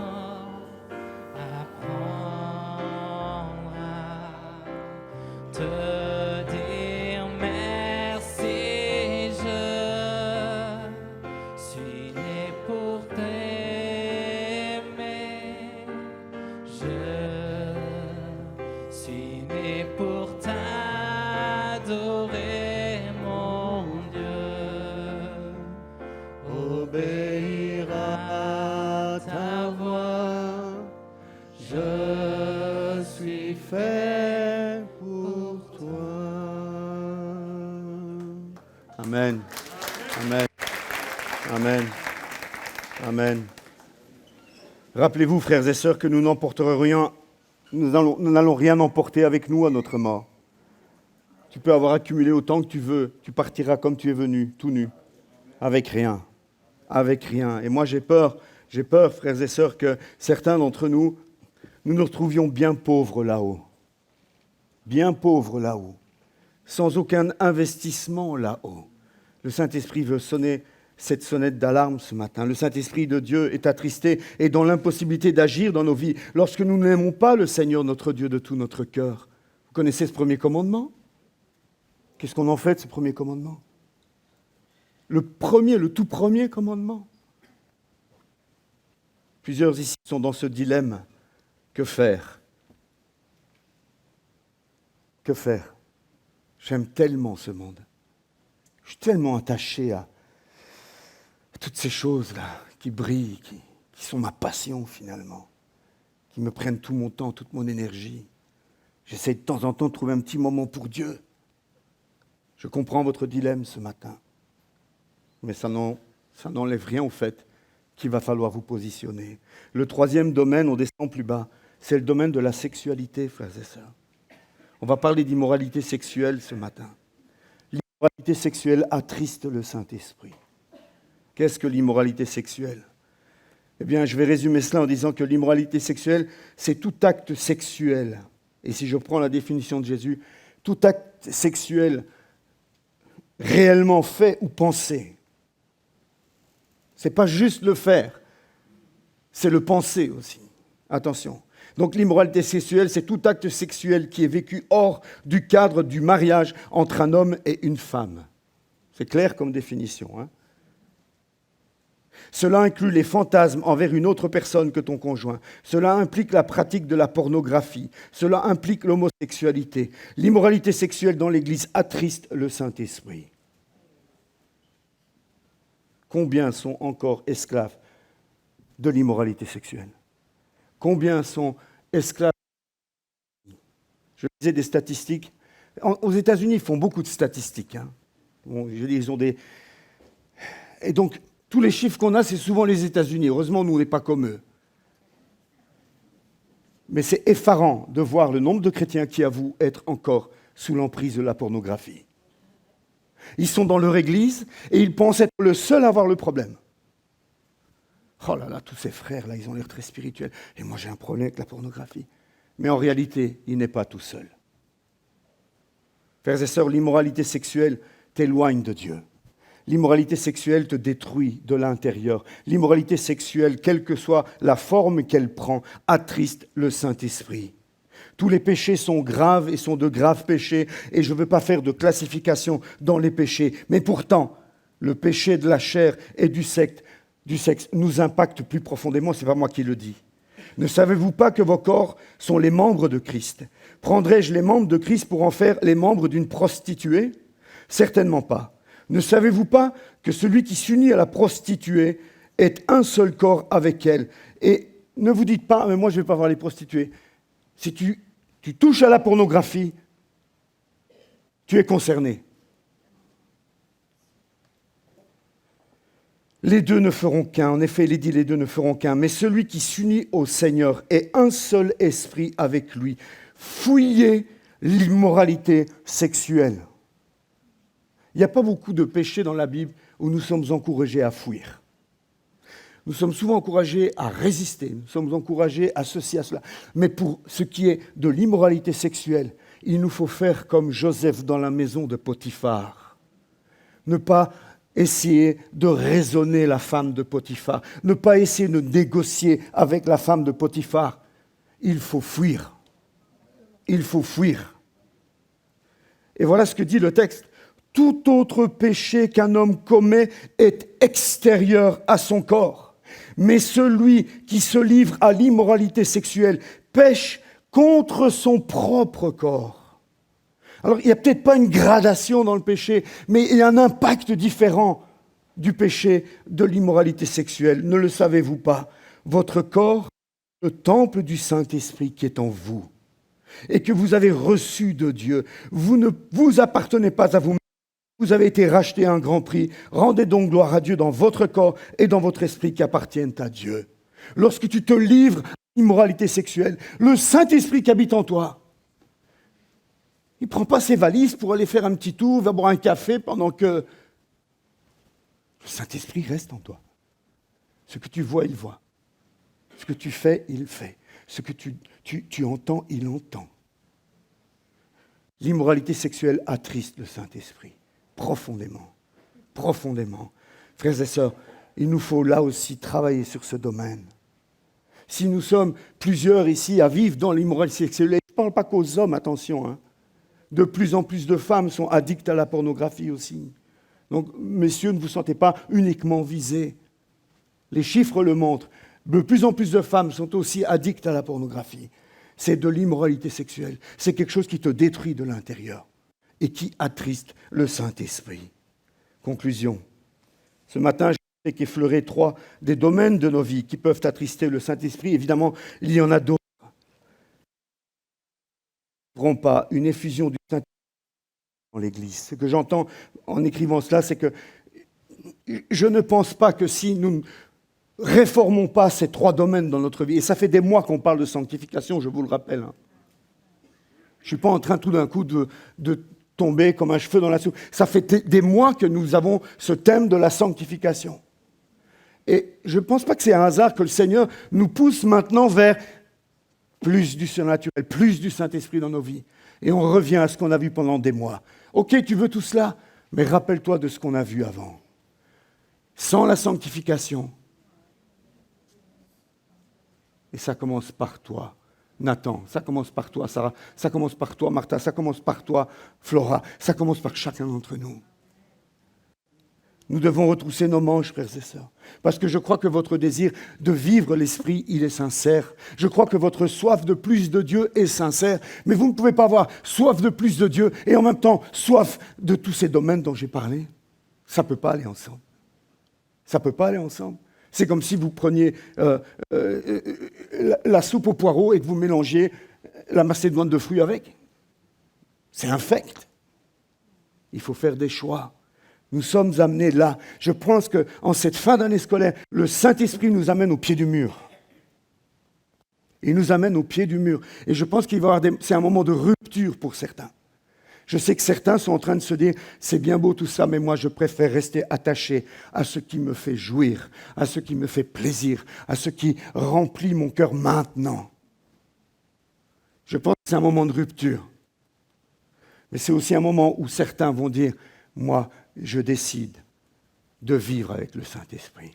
[SPEAKER 2] apprendre à te dire merci. Je suis né pour t'aimer. Je suis né pour t'adorer, mon Dieu. Obéir à ta voix. Je suis fait pour toi.
[SPEAKER 1] Amen. Amen. Amen. Amen. Rappelez-vous, frères et sœurs, que nous n'emporterons rien, nous n'allons rien emporter avec nous à notre mort. Tu peux avoir accumulé autant que tu veux, tu partiras comme tu es venu, tout nu, avec rien. Avec rien. Et moi j'ai peur, frères et sœurs, que certains d'entre nous, nous retrouvions bien pauvres là-haut. Bien pauvres là-haut. Sans aucun investissement là-haut. Le Saint-Esprit veut sonner cette sonnette d'alarme ce matin. Le Saint-Esprit de Dieu est attristé et dans l'impossibilité d'agir dans nos vies lorsque nous n'aimons pas le Seigneur notre Dieu de tout notre cœur. Vous connaissez ce premier commandement? Qu'est-ce qu'on en fait de ce premier commandement? Le tout premier commandement. Plusieurs ici sont dans ce dilemme. Que faire? Que faire? J'aime tellement ce monde. Je suis tellement attaché à toutes ces choses-là qui brillent, qui sont ma passion finalement, qui me prennent tout mon temps, toute mon énergie. J'essaie de temps en temps de trouver un petit moment pour Dieu. Je comprends votre dilemme ce matin, mais ça n'enlève rien au fait qu'il va falloir vous positionner. Le troisième domaine, on descend plus bas, c'est le domaine de la sexualité, frères et sœurs. On va parler d'immoralité sexuelle ce matin. L'immoralité sexuelle attriste le Saint-Esprit. Qu'est-ce que l'immoralité sexuelle? Eh bien, je vais résumer cela en disant que l'immoralité sexuelle, c'est tout acte sexuel. Et si je prends la définition de Jésus, tout acte sexuel réellement fait ou pensé. Ce n'est pas juste le faire, c'est le penser aussi. Attention. Donc l'immoralité sexuelle, c'est tout acte sexuel qui est vécu hors du cadre du mariage entre un homme et une femme. C'est clair comme définition, hein? Cela inclut les fantasmes envers une autre personne que ton conjoint. Cela implique la pratique de la pornographie. Cela implique l'homosexualité. L'immoralité sexuelle dans l'Église attriste le Saint-Esprit. Combien sont encore esclaves de l'immoralité sexuelle? Combien sont esclaves? Je lisais des statistiques. Aux États-Unis, ils font beaucoup de statistiques, hein. Bon, ils ont des... Et donc, Tous les chiffres qu'on a, c'est souvent les États-Unis. Heureusement, nous, on n'est pas comme eux. Mais c'est effarant de voir le nombre de chrétiens qui avouent être encore sous l'emprise de la pornographie. Ils sont dans leur église et ils pensent être le seul à avoir le problème. Oh là là, tous ces frères-là, ils ont l'air très spirituels. Et moi, j'ai un problème avec la pornographie. Mais en réalité, il n'est pas tout seul. Frères et sœurs, l'immoralité sexuelle t'éloigne de Dieu. L'immoralité sexuelle te détruit de l'intérieur. L'immoralité sexuelle, quelle que soit la forme qu'elle prend, attriste le Saint-Esprit. Tous les péchés sont graves et sont de graves péchés, et je ne veux pas faire de classification dans les péchés. Mais pourtant, le péché de la chair et du sexe nous impacte plus profondément, ce n'est pas moi qui le dis. Ne savez-vous pas que vos corps sont les membres de Christ ? Prendrais-je les membres de Christ pour en faire les membres d'une prostituée ? Certainement pas. Ne savez-vous pas que celui qui s'unit à la prostituée est un seul corps avec elle ? Et ne vous dites pas, mais moi je ne vais pas voir les prostituées. Si tu touches à la pornographie, tu es concerné. Les deux ne feront qu'un. En effet, il est dit, les deux ne feront qu'un. Mais celui qui s'unit au Seigneur est un seul esprit avec lui. Fouillez l'immoralité sexuelle. Il n'y a pas beaucoup de péchés dans la Bible où nous sommes encouragés à fuir. Nous sommes souvent encouragés à résister, nous sommes encouragés à ceci, à cela. Mais pour ce qui est de l'immoralité sexuelle, il nous faut faire comme Joseph dans la maison de Potiphar. Ne pas essayer de raisonner la femme de Potiphar, ne pas essayer de négocier avec la femme de Potiphar. Il faut fuir. Il faut fuir. Et voilà ce que dit le texte. Tout autre péché qu'un homme commet est extérieur à son corps. Mais celui qui se livre à l'immoralité sexuelle pêche contre son propre corps. Alors, il n'y a peut-être pas une gradation dans le péché, mais il y a un impact différent du péché de l'immoralité sexuelle. Ne le savez-vous pas ? Votre corps est le temple du Saint-Esprit qui est en vous et que vous avez reçu de Dieu. Vous ne vous appartenez pas à vous-même. Vous avez été racheté à un grand prix. Rendez donc gloire à Dieu dans votre corps et dans votre esprit qui appartiennent à Dieu. Lorsque tu te livres à l'immoralité sexuelle, le Saint-Esprit qui habite en toi, il ne prend pas ses valises pour aller faire un petit tour, va boire un café pendant que le Saint-Esprit reste en toi. Ce que tu vois, il voit. Ce que tu fais, il fait. Ce que tu entends, il entend. L'immoralité sexuelle attriste le Saint-Esprit. Profondément, profondément. Frères et sœurs, il nous faut là aussi travailler sur ce domaine. Si nous sommes plusieurs ici à vivre dans l'immoralité sexuelle, je ne parle pas qu'aux hommes, attention, hein. De plus en plus de femmes sont addictes à la pornographie aussi. Donc, messieurs, ne vous sentez pas uniquement visés. Les chiffres le montrent. De plus en plus de femmes sont aussi addictes à la pornographie. C'est de l'immoralité sexuelle. C'est quelque chose qui te détruit de l'intérieur et qui attriste le Saint-Esprit. Conclusion. Ce matin, j'ai qu'effleurer 3 des domaines de nos vies qui peuvent attrister le Saint-Esprit. Évidemment, il y en a d'autres. Nous n'aurons pas une effusion du Saint-Esprit dans l'Église. Ce que j'entends en écrivant cela, c'est que je ne pense pas que si nous ne réformons pas ces 3 domaines dans notre vie, et ça fait des mois qu'on parle de sanctification, je vous le rappelle. Hein. Je ne suis pas en train tout d'un coup de tomber comme un cheveu dans la soupe. Ça fait des mois que nous avons ce thème de la sanctification. Et je ne pense pas que c'est un hasard que le Seigneur nous pousse maintenant vers plus du surnaturel, plus du Saint-Esprit dans nos vies. Et on revient à ce qu'on a vu pendant des mois. Ok, tu veux tout cela, mais rappelle-toi de ce qu'on a vu avant. Sans la sanctification, et ça commence par toi, Nathan, ça commence par toi, Sarah, ça commence par toi, Martha, ça commence par toi, Flora, ça commence par chacun d'entre nous. Nous devons retrousser nos manches, frères et sœurs, parce que je crois que votre désir de vivre l'Esprit, il est sincère. Je crois que votre soif de plus de Dieu est sincère, mais vous ne pouvez pas avoir soif de plus de Dieu et en même temps soif de tous ces domaines dont j'ai parlé. Ça ne peut pas aller ensemble. Ça ne peut pas aller ensemble. C'est comme si vous preniez la soupe aux poireaux et que vous mélangiez la macédoine de fruits avec. C'est infect. Il faut faire des choix. Nous sommes amenés là. Je pense qu'en cette fin d'année scolaire, le Saint-Esprit nous amène au pied du mur. Il nous amène au pied du mur. Et je pense qu'il va y avoir c'est un moment de rupture pour certains. Je sais que certains sont en train de se dire, c'est bien beau tout ça, mais moi je préfère rester attaché à ce qui me fait jouir, à ce qui me fait plaisir, à ce qui remplit mon cœur maintenant. Je pense que c'est un moment de rupture. Mais c'est aussi un moment où certains vont dire, moi je décide de vivre avec le Saint-Esprit.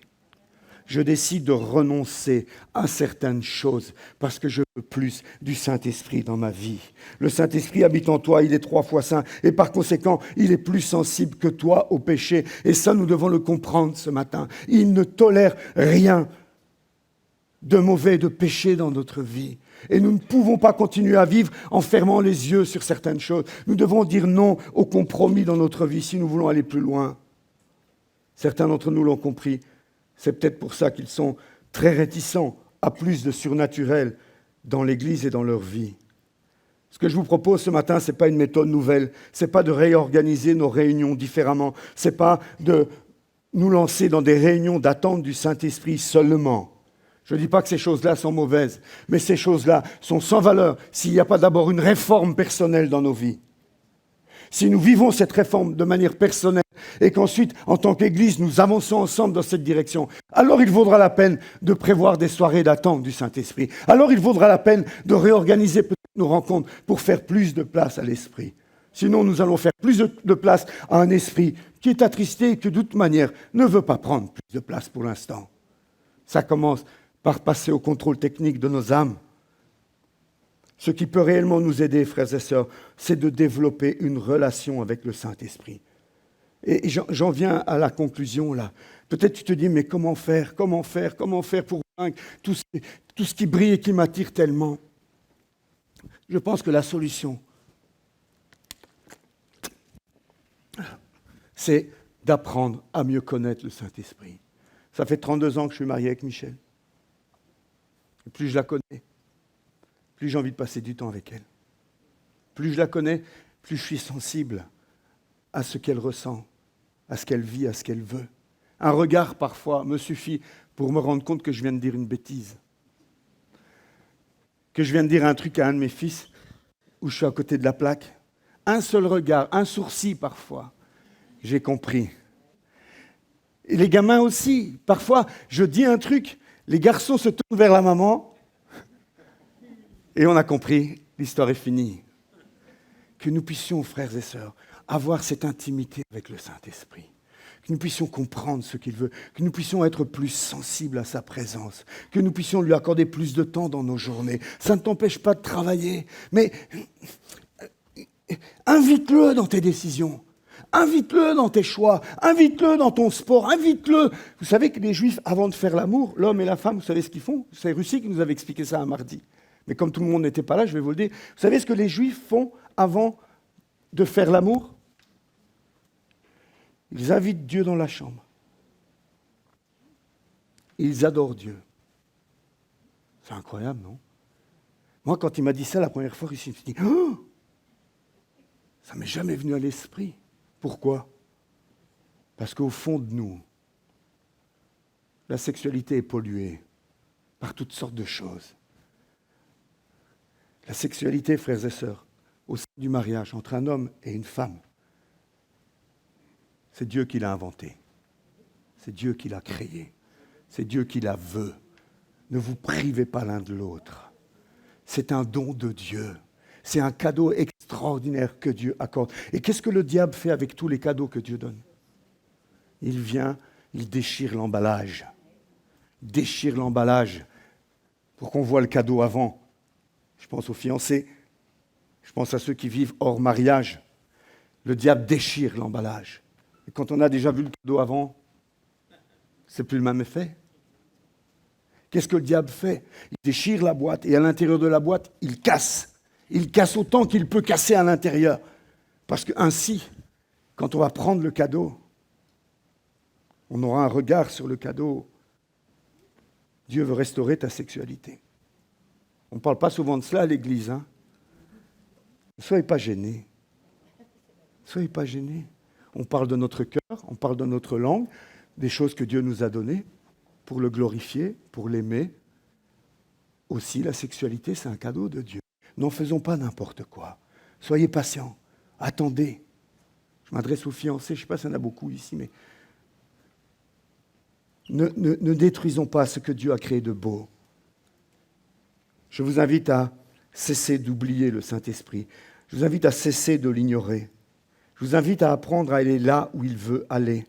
[SPEAKER 1] Je décide de renoncer à certaines choses parce que je veux plus du Saint-Esprit dans ma vie. Le Saint-Esprit habite en toi, il est 3 fois saint et par conséquent, il est plus sensible que toi au péché. Et ça, nous devons le comprendre ce matin. Il ne tolère rien de mauvais, de péché dans notre vie. Et nous ne pouvons pas continuer à vivre en fermant les yeux sur certaines choses. Nous devons dire non au compromis dans notre vie si nous voulons aller plus loin. Certains d'entre nous l'ont compris. C'est peut-être pour ça qu'ils sont très réticents à plus de surnaturel dans l'Église et dans leur vie. Ce que je vous propose ce matin, ce n'est pas une méthode nouvelle. Ce n'est pas de réorganiser nos réunions différemment. Ce n'est pas de nous lancer dans des réunions d'attente du Saint-Esprit seulement. Je ne dis pas que ces choses-là sont mauvaises, mais ces choses-là sont sans valeur s'il n'y a pas d'abord une réforme personnelle dans nos vies. Si nous vivons cette réforme de manière personnelle et qu'ensuite, en tant qu'Église, nous avançons ensemble dans cette direction, alors il vaudra la peine de prévoir des soirées d'attente du Saint-Esprit. Alors il vaudra la peine de réorganiser peut-être nos rencontres pour faire plus de place à l'Esprit. Sinon, nous allons faire plus de place à un esprit qui est attristé et qui, de toute manière, ne veut pas prendre plus de place pour l'instant. Ça commence par passer au contrôle technique de nos âmes. Ce qui peut réellement nous aider, frères et sœurs, c'est de développer une relation avec le Saint-Esprit. Et j'en viens à la conclusion là. Peut-être tu te dis, mais comment faire pour vaincre tout ce qui brille et qui m'attire tellement? Je pense que la solution, c'est d'apprendre à mieux connaître le Saint-Esprit. Ça fait 32 ans que je suis marié avec Michel. Et plus je la connais, plus j'ai envie de passer du temps avec elle. Plus je la connais, plus je suis sensible à ce qu'elle ressent, à ce qu'elle vit, à ce qu'elle veut. Un regard, parfois, me suffit pour me rendre compte que je viens de dire une bêtise. Que je viens de dire un truc à un de mes fils, où je suis à côté de la plaque. Un seul regard, un sourcil, parfois. J'ai compris. Et les gamins aussi. Parfois, je dis un truc, les garçons se tournent vers la maman, et on a compris, l'histoire est finie. Que nous puissions, frères et sœurs, avoir cette intimité avec le Saint-Esprit. Que nous puissions comprendre ce qu'il veut. Que nous puissions être plus sensibles à sa présence. Que nous puissions lui accorder plus de temps dans nos journées. Ça ne t'empêche pas de travailler, mais invite-le dans tes décisions. Invite-le dans tes choix, invite-le dans ton sport, invite-le. Vous savez que les Juifs, avant de faire l'amour, l'homme et la femme, vous savez ce qu'ils font? C'est Russie qui nous avait expliqué ça un mardi. Mais comme tout le monde n'était pas là, je vais vous le dire. Vous savez ce que les Juifs font avant de faire l'amour? Ils invitent Dieu dans la chambre. Ils adorent Dieu. C'est incroyable, non? Moi, quand il m'a dit ça la première fois, je me suis dit, oh, ça ne m'est jamais venu à l'esprit. Pourquoi? Parce qu'au fond de nous, la sexualité est polluée par toutes sortes de choses. La sexualité, frères et sœurs, au sein du mariage entre un homme et une femme, c'est Dieu qui l'a inventé. C'est Dieu qui l'a créé. C'est Dieu qui la veut. Ne vous privez pas l'un de l'autre. C'est un don de Dieu. C'est un cadeau extraordinaire que Dieu accorde. Et qu'est-ce que le diable fait avec tous les cadeaux que Dieu donne? Il vient, il déchire l'emballage. Déchire l'emballage pour qu'on voit le cadeau avant. Je pense aux fiancés. Je pense à ceux qui vivent hors mariage. Le diable déchire l'emballage. Et quand on a déjà vu le cadeau avant, c'est plus le même effet. Qu'est-ce que le diable fait? Il déchire la boîte et à l'intérieur de la boîte, il casse. Il casse autant qu'il peut casser à l'intérieur. Parce qu'ainsi, quand on va prendre le cadeau, on aura un regard sur le cadeau. Dieu veut restaurer ta sexualité. On ne parle pas souvent de cela à l'église. Hein? Ne soyez pas gênés. Ne soyez pas gênés. On parle de notre cœur, on parle de notre langue, des choses que Dieu nous a données pour le glorifier, pour l'aimer. Aussi, la sexualité, c'est un cadeau de Dieu. N'en faisons pas n'importe quoi. Soyez patients. Attendez. Je m'adresse aux fiancés, je ne sais pas s'il y en a beaucoup ici, mais ne détruisons pas ce que Dieu a créé de beau. Je vous invite à cesser d'oublier le Saint-Esprit. Je vous invite à cesser de l'ignorer. Je vous invite à apprendre à aller là où il veut aller.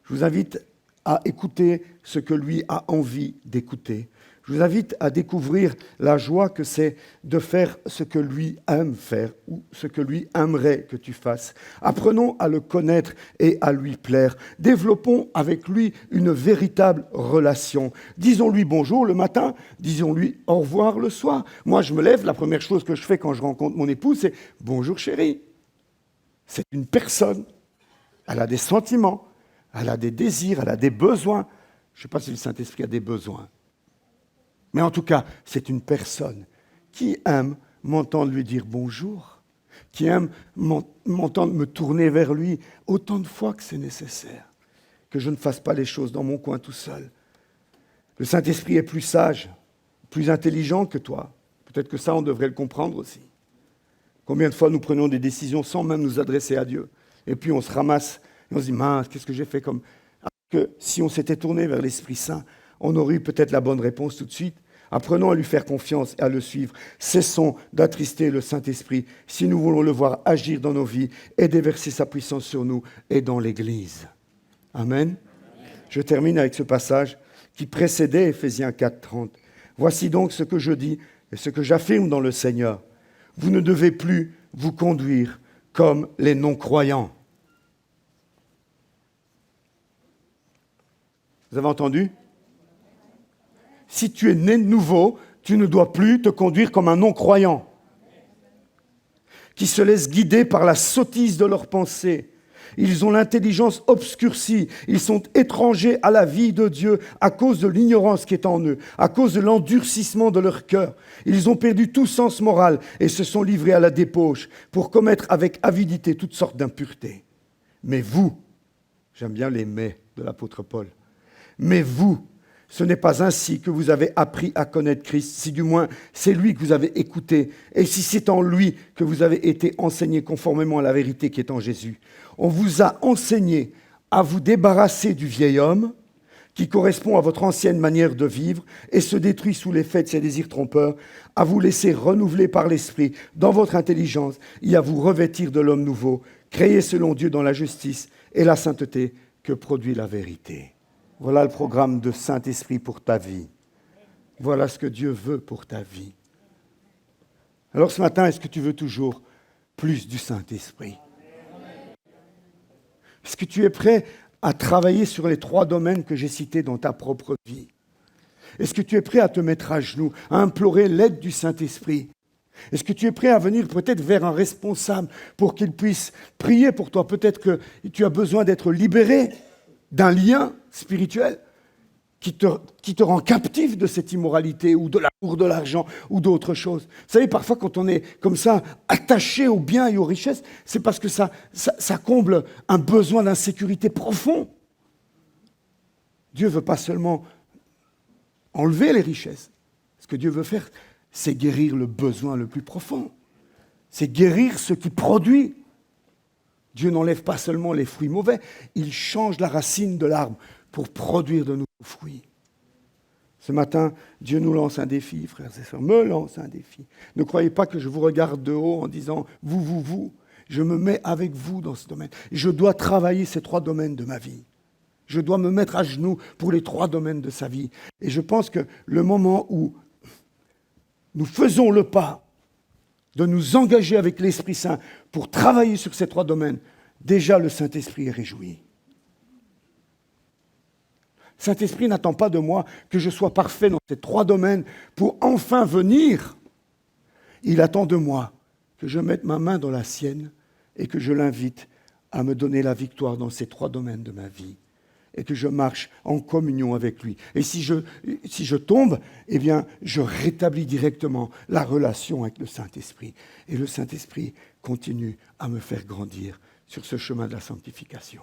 [SPEAKER 1] Je vous invite à écouter ce que lui a envie d'écouter. Je vous invite à découvrir la joie que c'est de faire ce que lui aime faire ou ce que lui aimerait que tu fasses. Apprenons à le connaître et à lui plaire. Développons avec lui une véritable relation. Disons-lui bonjour le matin, disons-lui au revoir le soir. Moi, je me lève, la première chose que je fais quand je rencontre mon épouse, c'est « Bonjour chérie ». C'est une personne. Elle a des sentiments, elle a des désirs, elle a des besoins. Je ne sais pas si le Saint-Esprit a des besoins. Mais en tout cas, c'est une personne qui aime m'entendre lui dire bonjour, qui aime m'entendre me tourner vers lui autant de fois que c'est nécessaire, que je ne fasse pas les choses dans mon coin tout seul. Le Saint-Esprit est plus sage, plus intelligent que toi. Peut-être que ça, on devrait le comprendre aussi. Combien de fois nous prenons des décisions sans même nous adresser à Dieu, et puis on se ramasse et on se dit « mince, qu'est-ce que j'ai fait comme… » Alors que si on s'était tourné vers l'Esprit Saint, on aurait eu peut-être la bonne réponse tout de suite. Apprenons à lui faire confiance et à le suivre. Cessons d'attrister le Saint-Esprit si nous voulons le voir agir dans nos vies et déverser sa puissance sur nous et dans l'Église. Amen. Je termine avec ce passage qui précédait Éphésiens 4, 30. « Voici donc ce que je dis et ce que j'affirme dans le Seigneur. Vous ne devez plus vous conduire comme les non-croyants. » Vous avez entendu ? Si tu es né de nouveau, tu ne dois plus te conduire comme un non-croyant qui se laisse guider par la sottise de leurs pensées. Ils ont l'intelligence obscurcie, ils sont étrangers à la vie de Dieu à cause de l'ignorance qui est en eux, à cause de l'endurcissement de leur cœur. Ils ont perdu tout sens moral et se sont livrés à la débauche pour commettre avec avidité toutes sortes d'impuretés. Mais vous, j'aime bien les « mais » de l'apôtre Paul, mais vous, ce n'est pas ainsi que vous avez appris à connaître Christ, si du moins c'est lui que vous avez écouté, et si c'est en lui que vous avez été enseigné conformément à la vérité qui est en Jésus. On vous a enseigné à vous débarrasser du vieil homme qui correspond à votre ancienne manière de vivre et se détruit sous l'effet de ses désirs trompeurs, à vous laisser renouveler par l'Esprit dans votre intelligence et à vous revêtir de l'homme nouveau, créé selon Dieu dans la justice et la sainteté que produit la vérité. Voilà le programme de Saint-Esprit pour ta vie. Voilà ce que Dieu veut pour ta vie. Alors ce matin, est-ce que tu veux toujours plus du Saint-Esprit? Est-ce que tu es prêt à travailler sur les 3 domaines que j'ai cités dans ta propre vie? Est-ce que tu es prêt à te mettre à genoux, à implorer l'aide du Saint-Esprit? Est-ce que tu es prêt à venir peut-être vers un responsable pour qu'il puisse prier pour toi? Peut-être que tu as besoin d'être libéré d'un lien spirituel qui te rend captif de cette immoralité ou de l'amour de l'argent ou d'autres choses. Vous savez, parfois quand on est comme ça attaché aux biens et aux richesses, c'est parce que ça comble un besoin d'insécurité profond. Dieu ne veut pas seulement enlever les richesses. Ce que Dieu veut faire, c'est guérir le besoin le plus profond. C'est guérir ce qui produit. Dieu n'enlève pas seulement les fruits mauvais, il change la racine de l'arbre pour produire de nouveaux fruits. Ce matin, Dieu nous lance un défi, frères et sœurs, me lance un défi. Ne croyez pas que je vous regarde de haut en disant « vous ». Je me mets avec vous dans ce domaine. Je dois travailler ces 3 domaines de ma vie. Je dois me mettre à genoux pour les 3 domaines de sa vie. Et je pense que le moment où nous faisons le pas de nous engager avec l'Esprit Saint pour travailler sur ces 3 domaines, déjà le Saint-Esprit est réjoui. Saint-Esprit n'attend pas de moi que je sois parfait dans ces 3 domaines pour enfin venir. Il attend de moi que je mette ma main dans la sienne et que je l'invite à me donner la victoire dans ces 3 domaines de ma vie. et que je marche en communion avec lui. Et si je tombe, eh bien, je rétablis directement la relation avec le Saint-Esprit. Et le Saint-Esprit continue à me faire grandir sur ce chemin de la sanctification.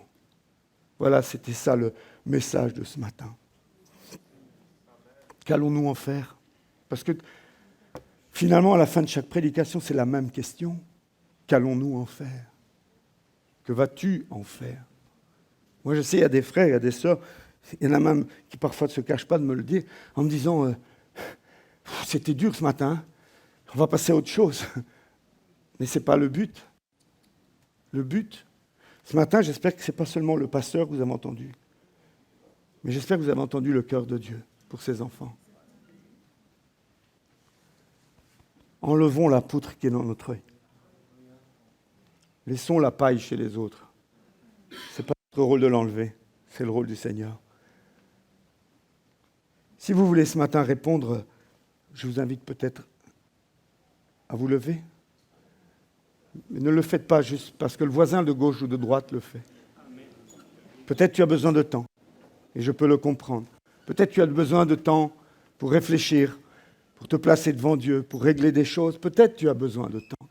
[SPEAKER 1] Voilà, c'était ça le message de ce matin. Qu'allons-nous en faire? Parce que finalement, à la fin de chaque prédication, c'est la même question. Qu'allons-nous en faire? Que vas-tu en faire? Moi, je sais, il y a des frères, il y a des sœurs, il y en a même qui parfois ne se cachent pas de me le dire, en me disant c'était dur ce matin, on va passer à autre chose. Mais ce n'est pas le but. Le but, ce matin, j'espère que ce n'est pas seulement le pasteur que vous avez entendu, mais j'espère que vous avez entendu le cœur de Dieu pour ses enfants. Enlevons la poutre qui est dans notre œil. Laissons la paille chez les autres. Ce n'est pas notre rôle de l'enlever, c'est le rôle du Seigneur. Si vous voulez ce matin répondre, je vous invite peut-être à vous lever. Mais ne le faites pas juste parce que le voisin de gauche ou de droite le fait. Peut-être tu as besoin de temps, et je peux le comprendre. Peut-être tu as besoin de temps pour réfléchir, pour te placer devant Dieu, pour régler des choses. Peut-être tu as besoin de temps.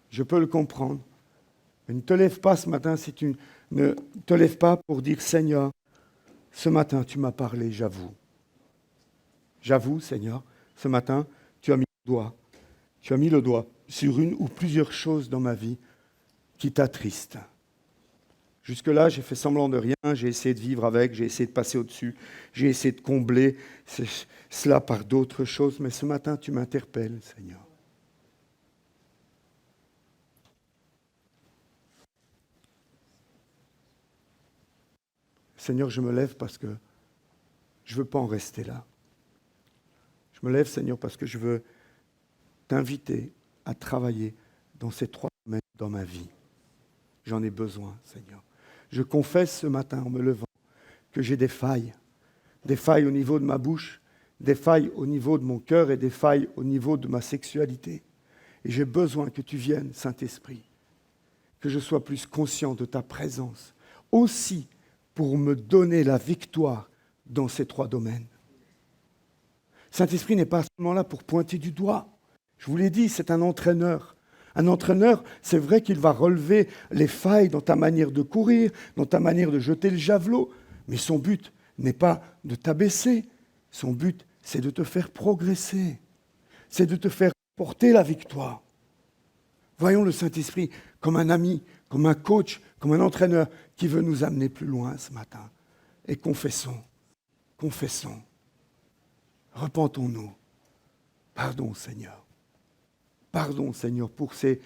[SPEAKER 1] Je peux le comprendre. Mais ne te lève pas ce matin si tu ne te lèves pas pour dire « Seigneur, ce matin tu m'as parlé, j'avoue. J'avoue, Seigneur, ce matin tu as mis le doigt sur une ou plusieurs choses dans ma vie qui t'attristent. Jusque-là, j'ai fait semblant de rien, j'ai essayé de vivre avec, j'ai essayé de passer au-dessus, j'ai essayé de combler cela par d'autres choses, mais ce matin, tu m'interpelles, Seigneur. Seigneur, je me lève parce que je ne veux pas en rester là. Je me lève, Seigneur, parce que je veux t'inviter à travailler dans ces 3 domaines dans ma vie. J'en ai besoin, Seigneur. Je confesse ce matin en me levant que j'ai des failles au niveau de ma bouche, des failles au niveau de mon cœur et des failles au niveau de ma sexualité. Et j'ai besoin que tu viennes, Saint-Esprit, que je sois plus conscient de ta présence, aussi pour me donner la victoire dans ces 3 domaines. Saint-Esprit n'est pas seulement là pour pointer du doigt. Je vous l'ai dit, c'est un entraîneur. Un entraîneur, c'est vrai qu'il va relever les failles dans ta manière de courir, dans ta manière de jeter le javelot, mais son but n'est pas de t'abaisser. Son but, c'est de te faire progresser. C'est de te faire porter la victoire. Voyons le Saint-Esprit comme un ami, comme un coach, comme un entraîneur qui veut nous amener plus loin ce matin. Et confessons, repentons-nous. Pardon, Seigneur. Pardon, Seigneur, pour ces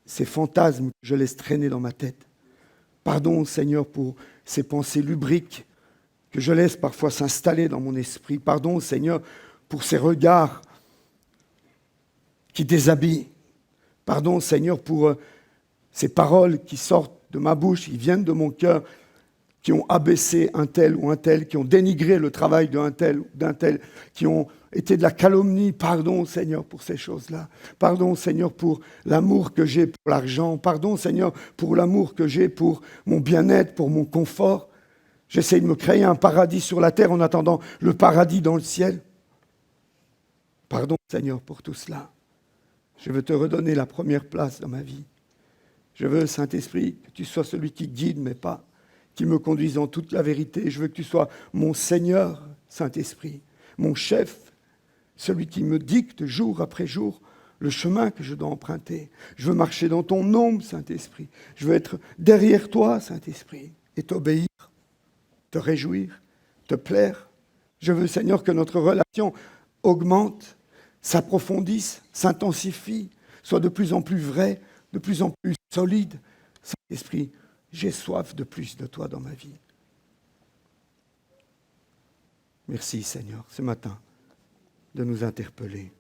[SPEAKER 1] fantasmes que je laisse traîner dans ma tête. Pardon, Seigneur, pour ces pensées lubriques que je laisse parfois s'installer dans mon esprit. Pardon, Seigneur, pour ces regards qui déshabillent. Pardon, Seigneur, pour ces paroles qui sortent de ma bouche, qui viennent de mon cœur, qui ont abaissé un tel ou un tel, qui ont dénigré le travail d'un tel ou d'un tel, qui ont été de la calomnie. Pardon, Seigneur, pour ces choses-là. Pardon, Seigneur, pour l'amour que j'ai pour l'argent. Pardon, Seigneur, pour l'amour que j'ai pour mon bien-être, pour mon confort. J'essaie de me créer un paradis sur la terre en attendant le paradis dans le ciel. Pardon, Seigneur, pour tout cela. Je veux te redonner la première place dans ma vie. Je veux, Saint-Esprit, que tu sois celui qui guide mes pas, qui me conduise en toute la vérité. Je veux que tu sois mon Seigneur, Saint-Esprit, mon chef, celui qui me dicte jour après jour le chemin que je dois emprunter. Je veux marcher dans ton ombre, Saint-Esprit. Je veux être derrière toi, Saint-Esprit, et t'obéir, te réjouir, te plaire. Je veux, Seigneur, que notre relation augmente, s'approfondisse, s'intensifie, soit de plus en plus vraie, de plus en plus solide. Saint-Esprit, j'ai soif de plus de toi dans ma vie. Merci, Seigneur, ce matin, de nous interpeller.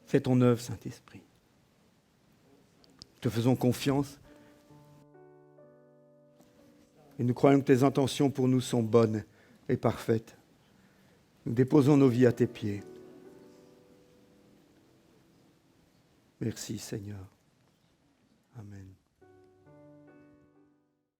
[SPEAKER 1] Fais ton œuvre, Saint-Esprit. Te faisons confiance et nous croyons que tes intentions pour nous sont bonnes et parfaites. Nous déposons nos vies à tes pieds. Merci, Seigneur. Amen.